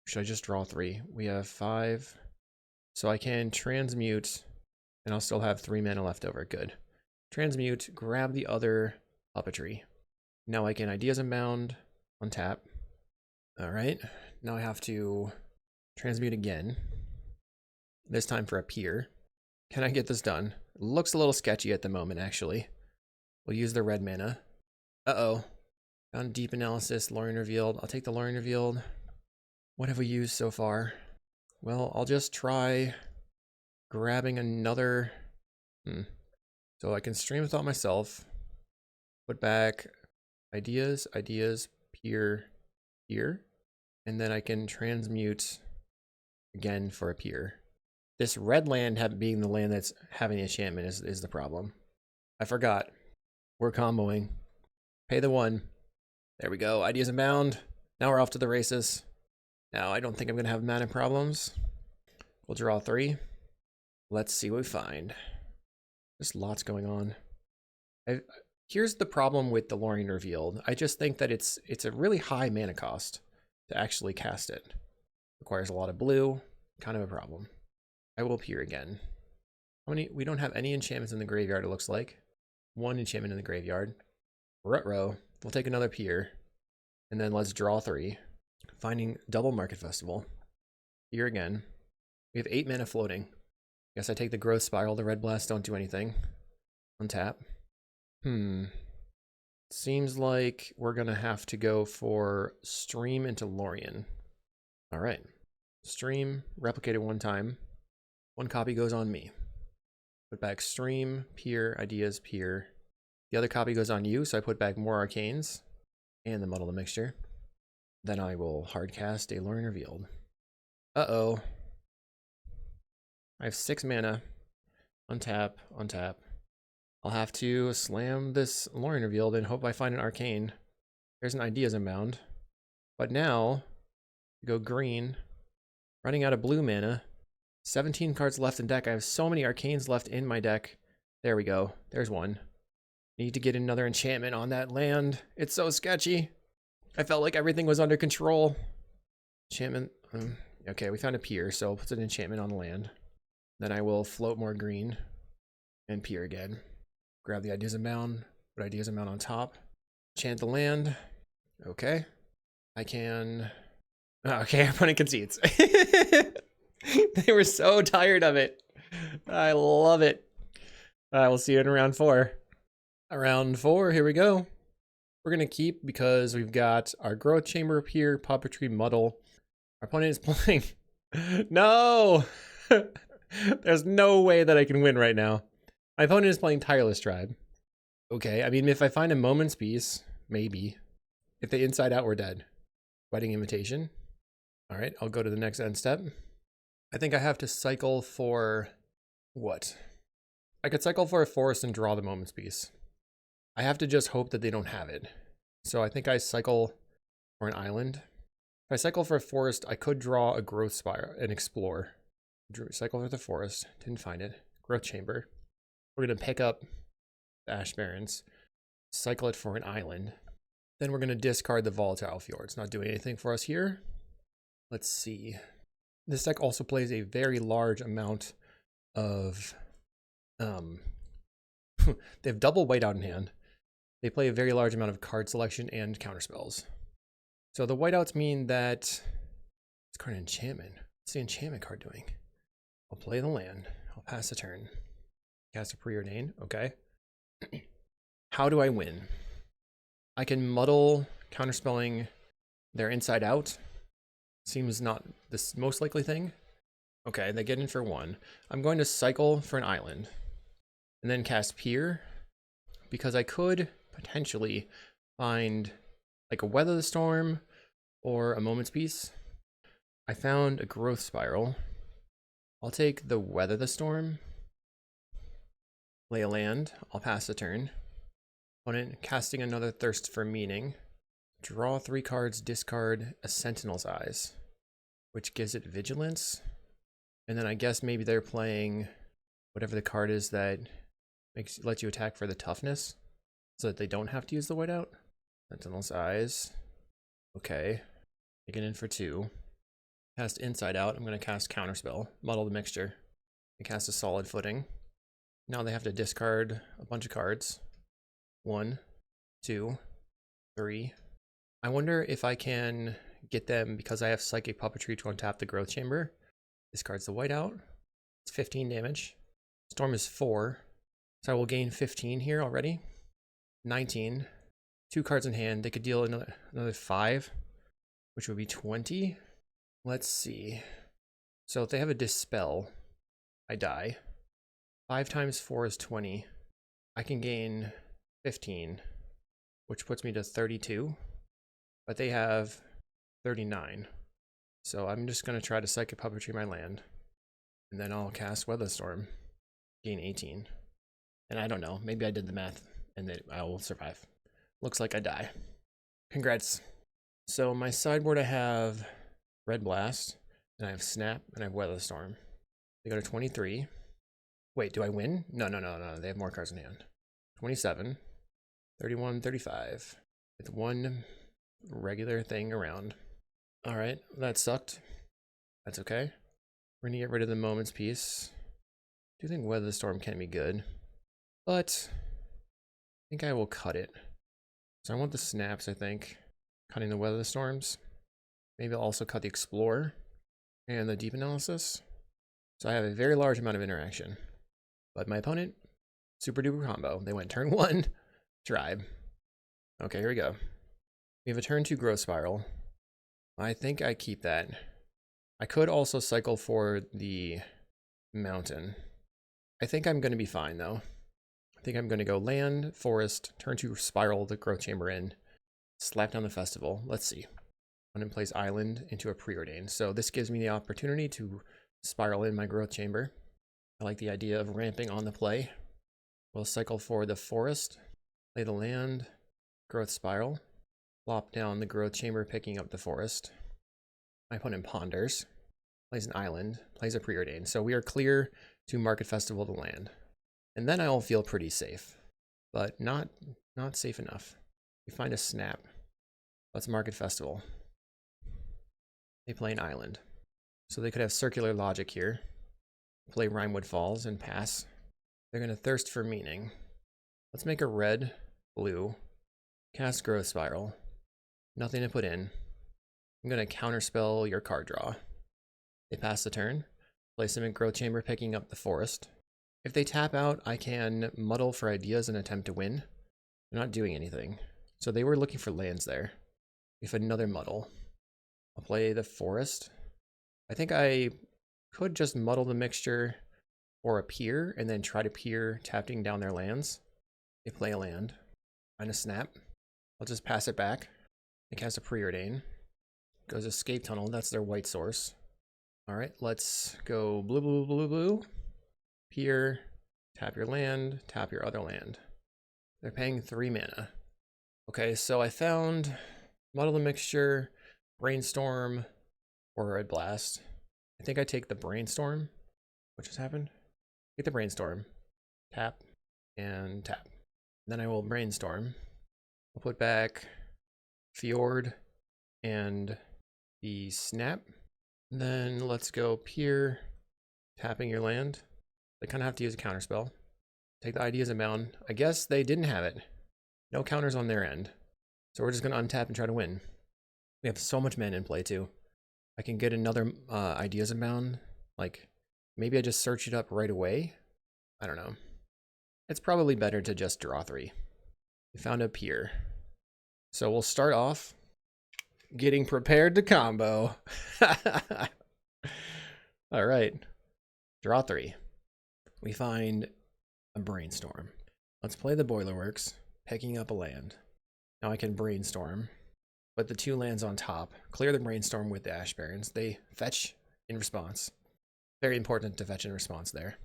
Should I just draw 3? We have 5. So I can transmute, and I'll still have 3 mana left over. Good. Transmute, grab the other puppetry. Now I can Ideas Unbound, untap. All right. Now I have to transmute again. This time for a pier. Can I get this done? It looks a little sketchy at the moment, actually. We'll use the red mana. Uh-oh. Found Deep Analysis, Lorien Revealed. I'll take the Lorien Revealed. What have we used so far? Well, I'll just try grabbing another... So I can stream the thought myself. Put back ideas, pier, here. And then I can transmute again for a pier. This red land being the land that's having the enchantment is the problem. I forgot. We're comboing. Pay the 1. There we go. Ideas Unbound. Now we're off to the races. Now I don't think I'm going to have mana problems. We'll draw 3. Let's see what we find. There's lots going on. Here's the problem with the Lorien Revealed. I just think that it's a really high mana cost to actually cast it. Requires a lot of blue. Kind of a problem. I will pier again. How many? We don't have any enchantments in the graveyard, it looks like. 1 enchantment in the graveyard. Ruh-roh. We'll take another pier. And then let's draw 3. Finding double Market Festival. Pier again. We have 8 mana floating. Guess I take the Growth Spiral. The Red Blast don't do anything. Untap. Seems like we're going to have to go for Stream into Lorien. All right. Stream, replicate it 1 time. 1 copy goes on me. Put back Stream, Pier, Ideas, Pier. The other copy goes on you, so I put back more Arcanes and the Muddle the Mixture. Then I will hardcast a Lorien Revealed. Uh-oh. I have 6 mana. Untap, untap. I'll have to slam this Lorien Revealed and hope I find an Arcane. There's an Ideas Unbound. But now, go green. Running out of blue mana. 17 cards left in deck. I have so many Arcanes left in my deck. There we go. There's 1. Need to get another enchantment on that land. It's so sketchy. I felt like everything was under control. Enchantment. Okay, we found a pier, so I'll put an enchantment on the land. Then I will float more green and pier again. Grab the Ideas Unbound, put Ideas Unbound on top. Enchant the land. Okay. I can... Okay, opponent concedes. They were so tired of it. I love it. We'll see you in round 4. Round 4, here we go. We're going to keep because we've got our Growth Chamber up here, Puppetry, Muddle. Our opponent is playing... No! There's no way that I can win right now. My opponent is playing Tireless Tribe. Okay, I mean, if I find a Moment's Peace, maybe. If they Inside Out, we're dead. Wedding Invitation. All right, I'll go to the next end step. I think I have to cycle for... What? I could cycle for a forest and draw the Moment's Peace. I have to just hope that they don't have it. So I think I cycle for an island. If I cycle for a forest, I could draw a Growth Spiral and explore. Cycle for the forest. Didn't find it. Growth Chamber. We're going to pick up the Ash Barrens. Cycle it for an island. Then we're going to discard the Volatile Fjord. It's not doing anything for us here. Let's see. This deck also plays a very large amount of... they have double whiteout in hand. They play a very large amount of card selection and counterspells. So the whiteouts mean that... It's card enchantment. What's the enchantment card doing? I'll play the land. I'll pass the turn. Cast a Preordain. Okay. How do I win? I can muddle counterspelling their Inside Out. Seems not the most likely thing. Okay, they get in for 1. I'm going to cycle for an island. And then cast Pier. Because I could potentially find like a Weather the Storm or a Moment's Peace. I found a Growth Spiral. I'll take the Weather the Storm. Play a land. I'll pass the turn. Opponent casting another Thirst for Meaning. Draw 3 cards, discard a Sentinel's Eyes, which gives it Vigilance. And then I guess maybe they're playing whatever the card is that lets you attack for the toughness, so that they don't have to use the whiteout. Sentinel's Eyes. Okay. Take it in for 2. Cast Inside Out. I'm going to cast Counterspell. Muddle the Mixture. And cast a Solid Footing. Now they have to discard a bunch of cards. 1, 2, 3. I wonder if I can get them, because I have Psychic Puppetry, to untap the Growth Chamber. Discards the whiteout. It's 15 damage. Storm is 4. So I will gain 15 here already. 19. 2 cards in hand. They could deal another 5, which would be 20. Let's see. So if they have a Dispel, I die. 5 times 4 is 20. I can gain 15, which puts me to 32. But they have 39. So I'm just going to try to Psychic Puppetry my land. And then I'll cast Weather Storm. Gain 18. And I don't know. Maybe I did the math and then I will survive. Looks like I die. Congrats. So my sideboard, I have Red Blast, and I have Snap, and I have Weather Storm. They go to 23. Wait, do I win? No. They have more cards in hand. 27, 31, 35. With 1 regular thing around. All right, that sucked. That's okay. We're gonna get rid of the Moment's Peace. I do think Weather the Storm can be good, but I think I will cut it. So I want the snaps, I think. Cutting the Weather the Storms. Maybe I'll also cut the Explorer and the Deep Analysis. So I have a very large amount of interaction. But my opponent, super duper combo. They went turn 1, Tribe. Okay, here we go. We have a turn 2 Growth Spiral. I think I keep that. I could also cycle for the Mountain. I think I'm going to be fine, though. I think I'm going to go land, forest, turn 2 Spiral the Growth Chamber in, slap down the Festival. Let's see. Opponent plays Island into a Preordain. So this gives me the opportunity to spiral in my Growth Chamber. I like the idea of ramping on the play. We'll cycle for the forest, play the land, Growth Spiral, plop down the Growth Chamber, picking up the forest. My opponent ponders, plays an island, plays a Preordain. So we are clear to Market Festival the land. And then I'll feel pretty safe, but not safe enough. We find a snap. Let's Market Festival. They play an island. So they could have circular logic here. Play Rimewood Falls and pass. They're going to thirst for meaning. Let's make a red, blue, cast Growth Spiral. Nothing to put in. I'm going to counterspell your card draw. They pass the turn. Place them in Growth Chamber, picking up the forest. If they tap out, I can muddle for ideas and attempt to win. They're not doing anything. So they were looking for lands there. We have another muddle. I'll play the forest. I think I could just muddle the mixture or a pier and then try to pier tapping down their lands. They play a land. Find a snap. I'll just pass it back. They cast a Preordain. Goes Escape Tunnel. That's their white source. All right, let's go blue, blue, blue, blue. Pier, tap your land, tap your other land. They're paying 3 mana. Okay, so I found Muddle the Mixture, Brainstorm, or Red Blast. I think I take the Brainstorm. What just happened? Take the Brainstorm. Tap and tap. Then I will Brainstorm. I'll put back Fjord and the Snap. Then let's go Pier, tapping your land. They kind of have to use a counterspell. Take the Ideas Unbound. I guess they didn't have it. No counters on their end. So we're just going to untap and try to win. We have so much mana in play too. I can get another Ideas Unbound. Like, maybe I just search it up right away. I don't know. It's probably better to just draw 3. We found a Pier. So we'll start off getting prepared to combo. All right. Draw 3. We find a Brainstorm. Let's play the Boilerworks, picking up a land. Now I can brainstorm. Put the 2 lands on top. Clear the brainstorm with the Ash Barrens. They fetch in response. Very important to fetch in response there.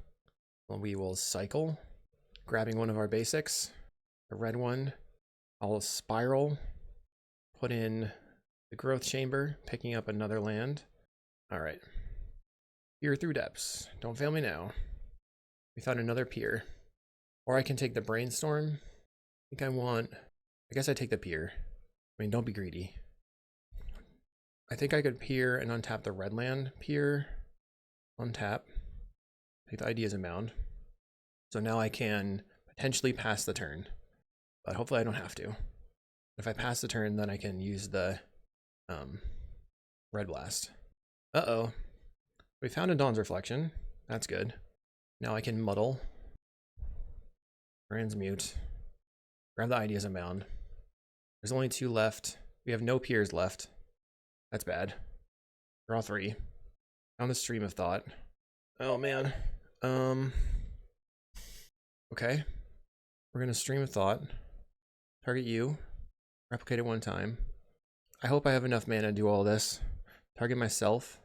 Well, we will cycle, grabbing one of our basics. The red one. I'll spiral. Put in the growth chamber, picking up another land. Alright. Peer through depths. Don't fail me now. We found another pier. Or I can take the brainstorm. I think I guess I take the pier. I mean, don't be greedy. I think I could pier and untap the red land. Pier, untap. Take the Ideas Unbound. So now I can potentially pass the turn. But hopefully I don't have to. If I pass the turn, then I can use the red blast. Uh-oh. We found a Dawn's Reflection. That's good. Now I can muddle. Transmute. Grab the Ideas Unbound. There's only 2 left. We have no piers left. That's bad. Draw 3. Found the Stream of Thought. Oh man. Okay. We're gonna Stream of Thought. Target you. Replicate it 1 time. I hope I have enough mana to do all this. Target myself.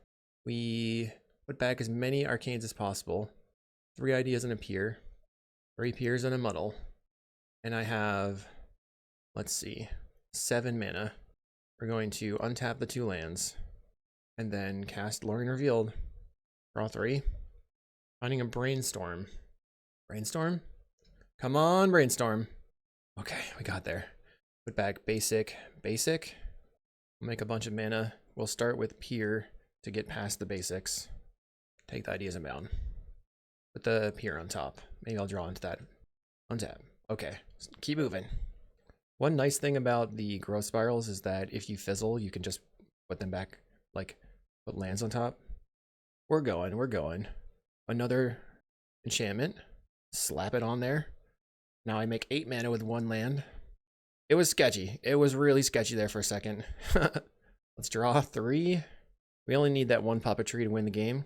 We put back as many arcanes as possible. 3 ideas and a pier. 3 piers and a muddle. And I have, let's see, 7 mana. We're going to untap the 2 lands. And then cast Lorien Revealed. Draw 3. Finding a Brainstorm. Brainstorm? Come on, Brainstorm. Okay, we got there. Put back basic. Basic. We'll make a bunch of mana. We'll start with pier to get past the basics. Take the Ideas Unbound. Put the pier on top. Maybe I'll draw into that. Untap. Okay, keep moving. One nice thing about the growth spirals is that if you fizzle, you can just put them back, like put lands on top. We're going. Another enchantment. Slap it on there. Now I make 8 mana with 1 land. It was sketchy. It was really sketchy there for a second. Let's draw 3. We only need that 1 puppetry to win the game.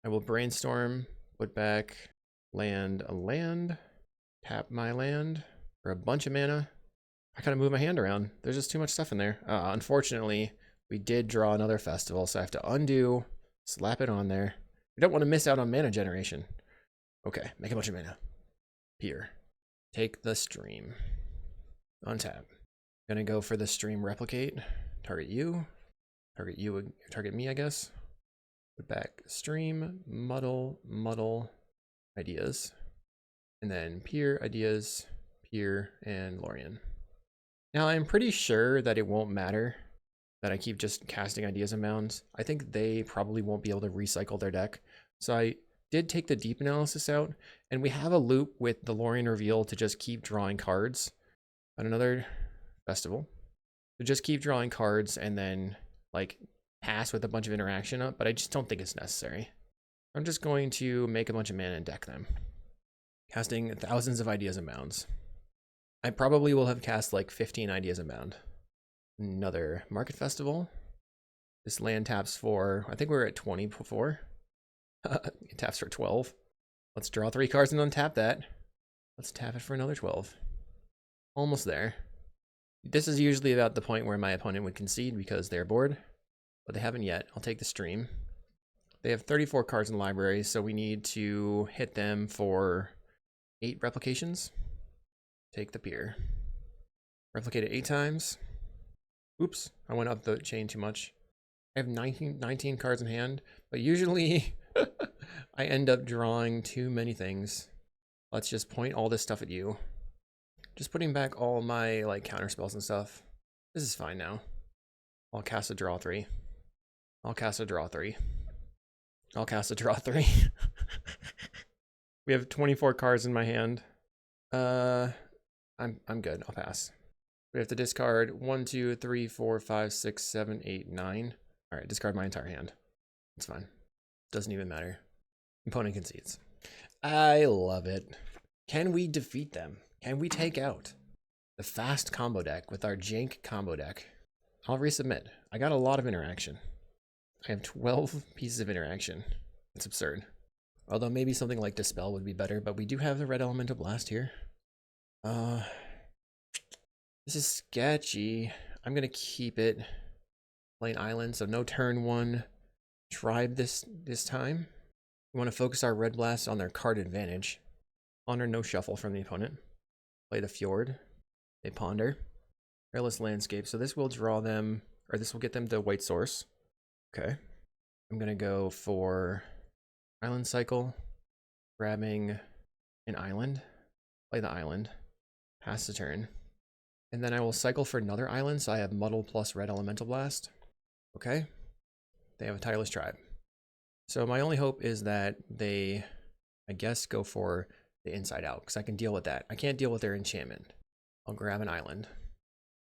I will brainstorm, put back a land, tap my land for a bunch of mana. I kind of move my hand around. There's just too much stuff in there. Unfortunately, we did draw another festival, so I have to undo, slap it on there. We don't want to miss out on mana generation. Okay, make a bunch of mana. Pier. Take the Stream. Untap. Gonna go for the Stream Replicate. Target you, target me, I guess. Put back Stream, muddle, ideas. And then pier, ideas, pier, and Lorien. Now I'm pretty sure that it won't matter that I keep just casting Ideas Unbound. I think they probably won't be able to recycle their deck. So I did take the deep analysis out, and we have a loop with the Lorien Reveal to just keep drawing cards. And another festival. So just keep drawing cards and then like pass with a bunch of interaction up, but I just don't think it's necessary. I'm just going to make a bunch of mana and deck them. Casting thousands of Ideas Unbounds. I probably will have cast like 15 Ideas Unbound. Another Market Festival. This land taps for, I think we were at 20 before. It taps for 12. Let's draw 3 cards and untap that. Let's tap it for another 12. Almost there. This is usually about the point where my opponent would concede because they're bored, but they haven't yet. I'll take the Stream. They have 34 cards in the library, so we need to hit them for 8 replications. Take the pier. Replicate it 8 times. Oops, I went up the chain too much. I have 19 cards in hand, but usually I end up drawing too many things. Let's just point all this stuff at you. Just putting back all my like counter spells and stuff. This is fine now. I'll cast a draw 3. I'll cast a draw 3. I'll cast a draw 3. We have 24 cards in my hand. I'm good. I'll pass. We have to discard 1, 2, 3, 4, 5, 6, 7, 8, 9. All right, discard my entire hand. It's fine. Doesn't even matter. Opponent concedes. I love it. Can we defeat them? Can we take out the fast combo deck with our jank combo deck? I'll resubmit. I got a lot of interaction. I have 12 pieces of interaction. It's absurd. Although maybe something like Dispel would be better, but we do have the red elemental blast here. This is sketchy. I'm gonna keep it plain island, so no turn 1 tribe this time. We want to focus our red blast on their card advantage. Honor no shuffle from the opponent. Play the fjord. They ponder. Airless landscape. So this will draw them, or this will get them the white source. Okay. I'm gonna go for island cycle, grabbing an island. Play the island. Pass the turn. And then I will cycle for another island, so I have Muddle plus Red Elemental Blast. Okay. They have a tireless tribe. So my only hope is that they, I guess, go for the inside out, because I can deal with that. I can't deal with their enchantment. I'll grab an island.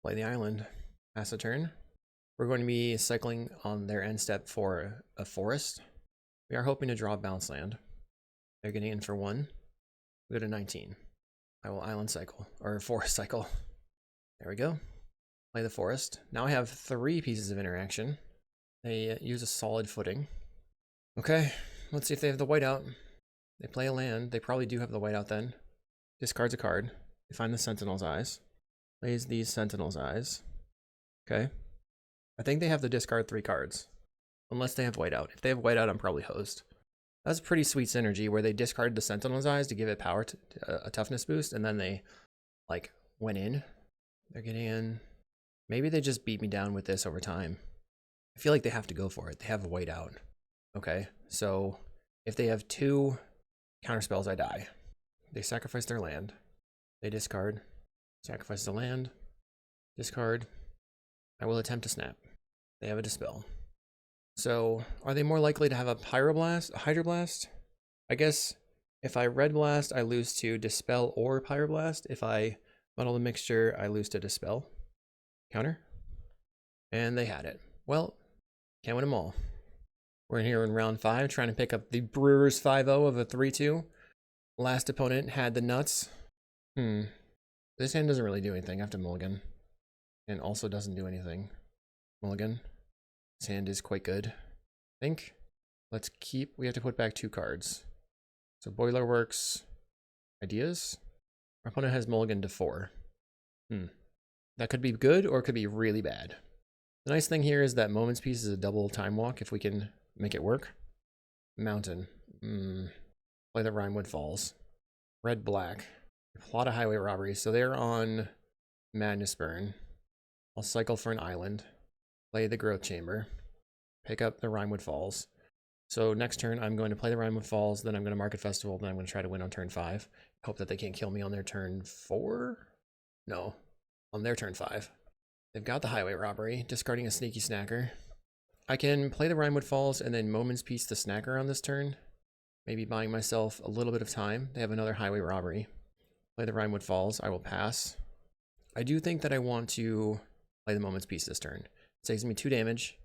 Play the island. Pass the turn. We're going to be cycling on their end step for a forest. We are hoping to draw a bounceland. They're getting in for 1. We go to 19. I will island cycle, or forest cycle. There we go. Play the forest. Now I have 3 pieces of interaction. They use a solid footing. Okay, let's see if they have the whiteout. They play a land. They probably do have the whiteout then. Discards a card. They find the Sentinel's Eyes. Plays these Sentinel's Eyes. Okay. I think they have to discard 3 cards. Unless they have whiteout. If they have whiteout, I'm probably hosed. That's a pretty sweet synergy where they discarded the Sentinel's Eyes to give it power, to a toughness boost, and then they, like, went in. They're getting in. Maybe they just beat me down with this over time. I feel like they have to go for it. They have a whiteout. Okay, so if they have 2 counterspells, I die. They sacrifice their land. They discard. Sacrifice the land. Discard. I will attempt to snap. They have a dispel. So, are they more likely to have a pyroblast, a hydroblast? I guess if I red blast, I lose to dispel or pyroblast. If I muddle the mixture, I lose to dispel. Counter. And they had it. Well, can't win them all. We're in here in round 5, trying to pick up the Brewers 5-0 of a 3-2. Last opponent had the nuts. This hand doesn't really do anything. I have to mulligan. And also doesn't do anything. Mulligan. This hand is quite good. I think. Let's keep. We have to put back 2 cards. So Boiler Works. Ideas. Our opponent has mulligan to 4. That could be good or it could be really bad. The nice thing here is that Moment's Peace is a double time walk if we can make it work. Mountain. Play the Rhymewood Falls. Red Black. Plot a highway robbery. So they're on Madness Burn. I'll cycle for an island. Play the Growth Chamber. Pick up the Rhymewood Falls. So next turn I'm going to play the Rhymewood Falls, then I'm going to Market Festival, then I'm going to try to win on turn 5. Hope that they can't kill me on their turn 4? No. On their turn 5. They've got the highway robbery, discarding a sneaky snacker. I can play the Rhymewood Falls and then Moment's Peace the snacker on this turn. Maybe buying myself a little bit of time. They have another highway robbery. Play the Rhymewood Falls. I will pass. I do think that I want to play the Moment's Peace this turn. It saves me 2 damage.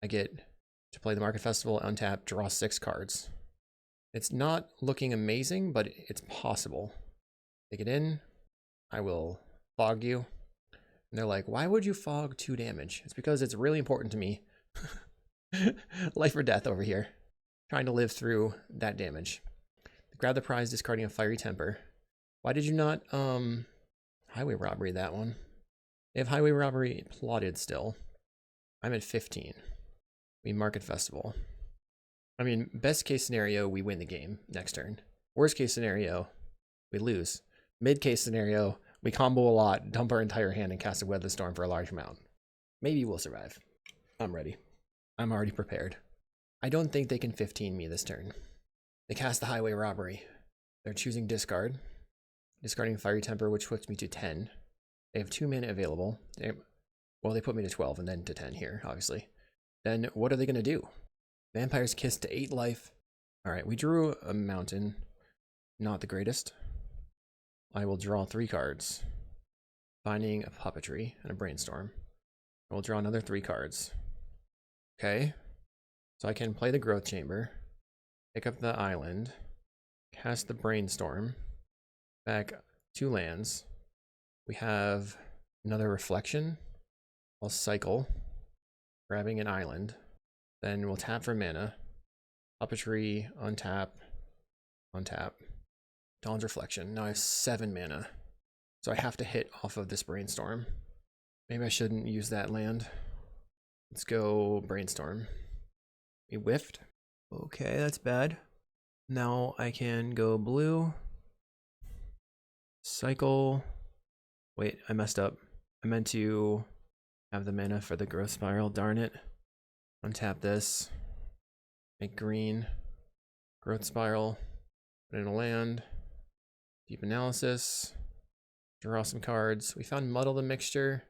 I get to play the Market Festival, untap, draw 6 cards. It's not looking amazing, but it's possible. Take it in. I will fog you. And they're like, why would you fog 2 damage? It's because it's really important to me. Life or death over here. Trying to live through that damage. Grab the prize, discarding a Fiery Temper. Why did you not, highway robbery that one? They have highway robbery plotted still. I'm at 15. We Market Festival. I mean, best case scenario, we win the game next turn. Worst case scenario, we lose. Mid case scenario, we combo a lot, dump our entire hand, and cast a Weather Storm for a large amount. Maybe we'll survive. I'm ready. I'm already prepared. I don't think they can 15 me this turn. They cast the highway robbery. They're choosing discard. Discarding Fiery Temper, which puts me to 10. They have 2 mana available. Well, they put me to 12 and then to 10 here, obviously. Then what are they going to do? Vampire's Kiss to 8 life. Alright, we drew a mountain. Not the greatest. I will draw 3 cards. Finding a Puppetry and a Brainstorm. I will draw another 3 cards. Okay. So I can play the Growth Chamber. Pick up the island. Cast the Brainstorm. Back 2 lands. We have another Reflection. I'll cycle. Grabbing an island. Then we'll tap for mana. Puppetry, untap, untap. Dawn's Reflection. Now I have 7 mana. So I have to hit off of this Brainstorm. Maybe I shouldn't use that land. Let's go Brainstorm. We whiffed. Okay, that's bad. Now I can go blue. Cycle. Wait, I messed up. I meant to have the mana for the growth spiral, darn it. Untap this. Make green. Growth spiral. Put in a land. Deep analysis. Draw some cards. We found Muddle the Mixture.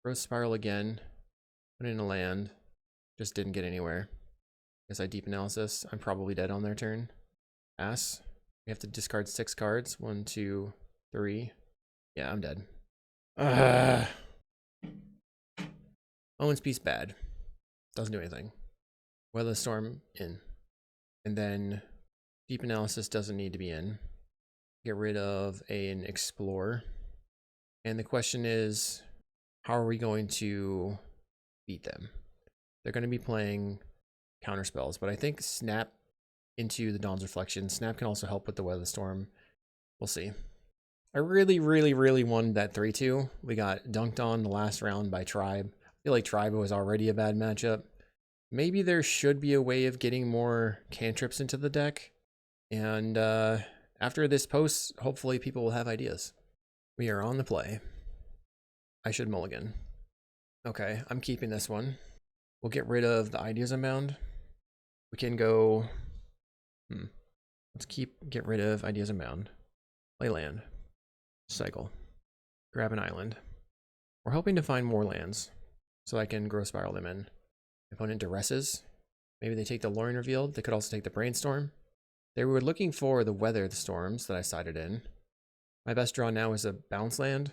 Growth spiral again. Put in a land. Just didn't get anywhere. Guess I deep analysis. I'm probably dead on their turn. Pass. We have to discard 6 cards. 1, 2, 3. Yeah, I'm dead. Owen's Piece bad. Doesn't do anything. Weather Storm in. And then deep analysis doesn't need to be in. Get rid of an Explorer. And the question is, how are we going to beat them? They're going to be playing counter spells, but I think Snap into the Dawn's Reflection. Snap can also help with the Weather Storm. We'll see. I really wanted that 3-2. We got dunked on the last round by Tribe. I feel like Tribe was already a bad matchup. Maybe there should be a way of getting more cantrips into the deck. And after this post, hopefully people will have ideas. We are on the play. I should mulligan. Okay, I'm keeping this one. We'll get rid of the Ideas Unbound. We can go... Let's get rid of Ideas Unbound. Play land. Cycle. Grab an island. We're hoping to find more lands, so I can growth spiral them in. Opponent duresses. Maybe they take the Lorien Revealed. They could also take the Brainstorm. They were looking for the Weather the Storms that I sided in. My best draw now is a bounceland.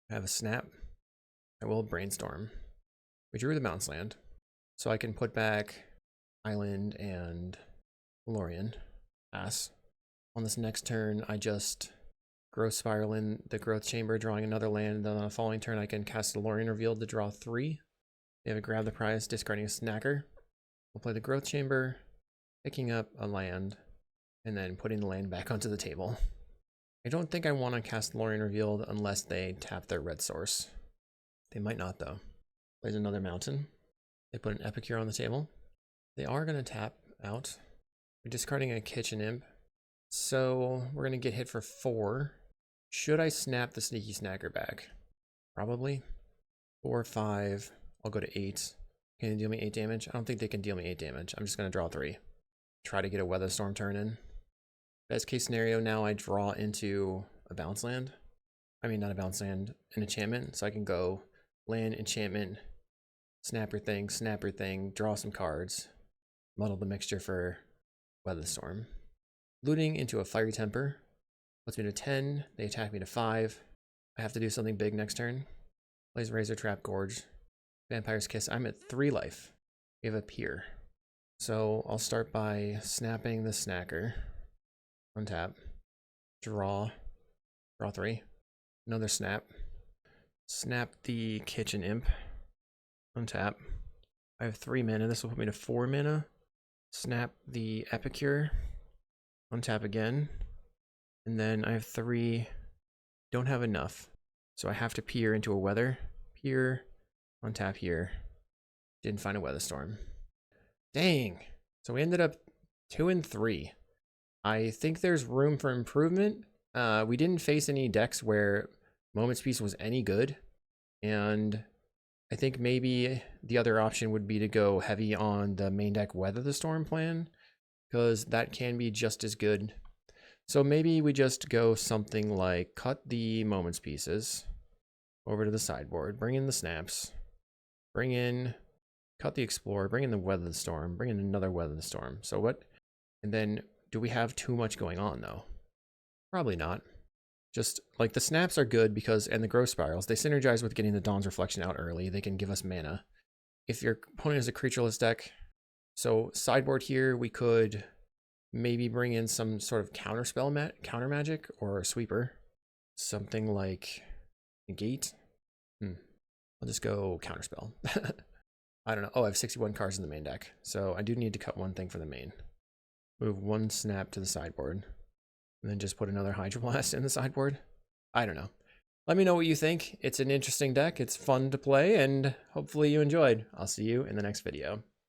I have a Snap. I will Brainstorm. We drew the bounceland, so I can put back Island and Lorien. Pass. On this next turn, I just growth spiral in the Growth Chamber, drawing another land. Then on the following turn, I can cast the Lorien Revealed to draw 3. They have a Grab the Prize, discarding a Snacker. We'll play the Growth Chamber, picking up a land, and then putting the land back onto the table. I don't think I want to cast Lorien Revealed unless they tap their red source. They might not, though. Plays another mountain. They put an Epicure on the table. They are going to tap out. We're discarding a Kitchen Imp. So we're going to get hit for 4. Should I snap the Sneaky Snacker back? Probably. 4, 5. I'll go to 8. Can they deal me 8 damage? I don't think they can deal me 8 damage. I'm just going to draw 3. Try to get a Weather Storm turn in. Best case scenario, now I draw into a bounce land. I mean, not a bounce land, an enchantment. So I can go land, enchantment, snap your thing, draw some cards, muddle the mixture for Weather Storm. Looting into a Fiery Temper. Puts me to 10. They attack me to 5. I have to do something big next turn. Plays Razor Trap Gorge. Vampire's Kiss. I'm at 3 life. We have a Pier. So I'll start by snapping the Snacker. Untap. Draw. Draw 3. Another snap. Snap the Kitchen Imp. Untap. I have 3 mana. This will put me to 4 mana. Snap the Epicure. Untap again. And then I have 3. Don't have enough. So I have to peer into a Weather. Peer. Untap here. Didn't find a Weather Storm. Dang. So we ended up 2 and 3. I think there's room for improvement. We didn't face any decks where Moment's Peace was any good. And I think maybe the other option would be to go heavy on the main deck Weather the Storm plan, because that can be just as good. So maybe we just go something like cut the Moment's Pieces over to the sideboard, bring in the snaps, cut the Explorer, bring in the Weather the Storm, bring in another Weather the Storm. So what? And then do we have too much going on though? Probably not. Just like the snaps are good because, and the growth spirals, they synergize with getting the Dawn's Reflection out early. They can give us mana. If your opponent is a creatureless deck, so sideboard here, we could maybe bring in some sort of counter magic or a sweeper. Something like negate. I'll just go counterspell. I don't know. Oh, I have 61 cards in the main deck. So I do need to cut one thing for the main. Move 1 snap to the sideboard. And then just put another Hydroblast in the sideboard. I don't know. Let me know what you think. It's an interesting deck. It's fun to play, and hopefully you enjoyed. I'll see you in the next video.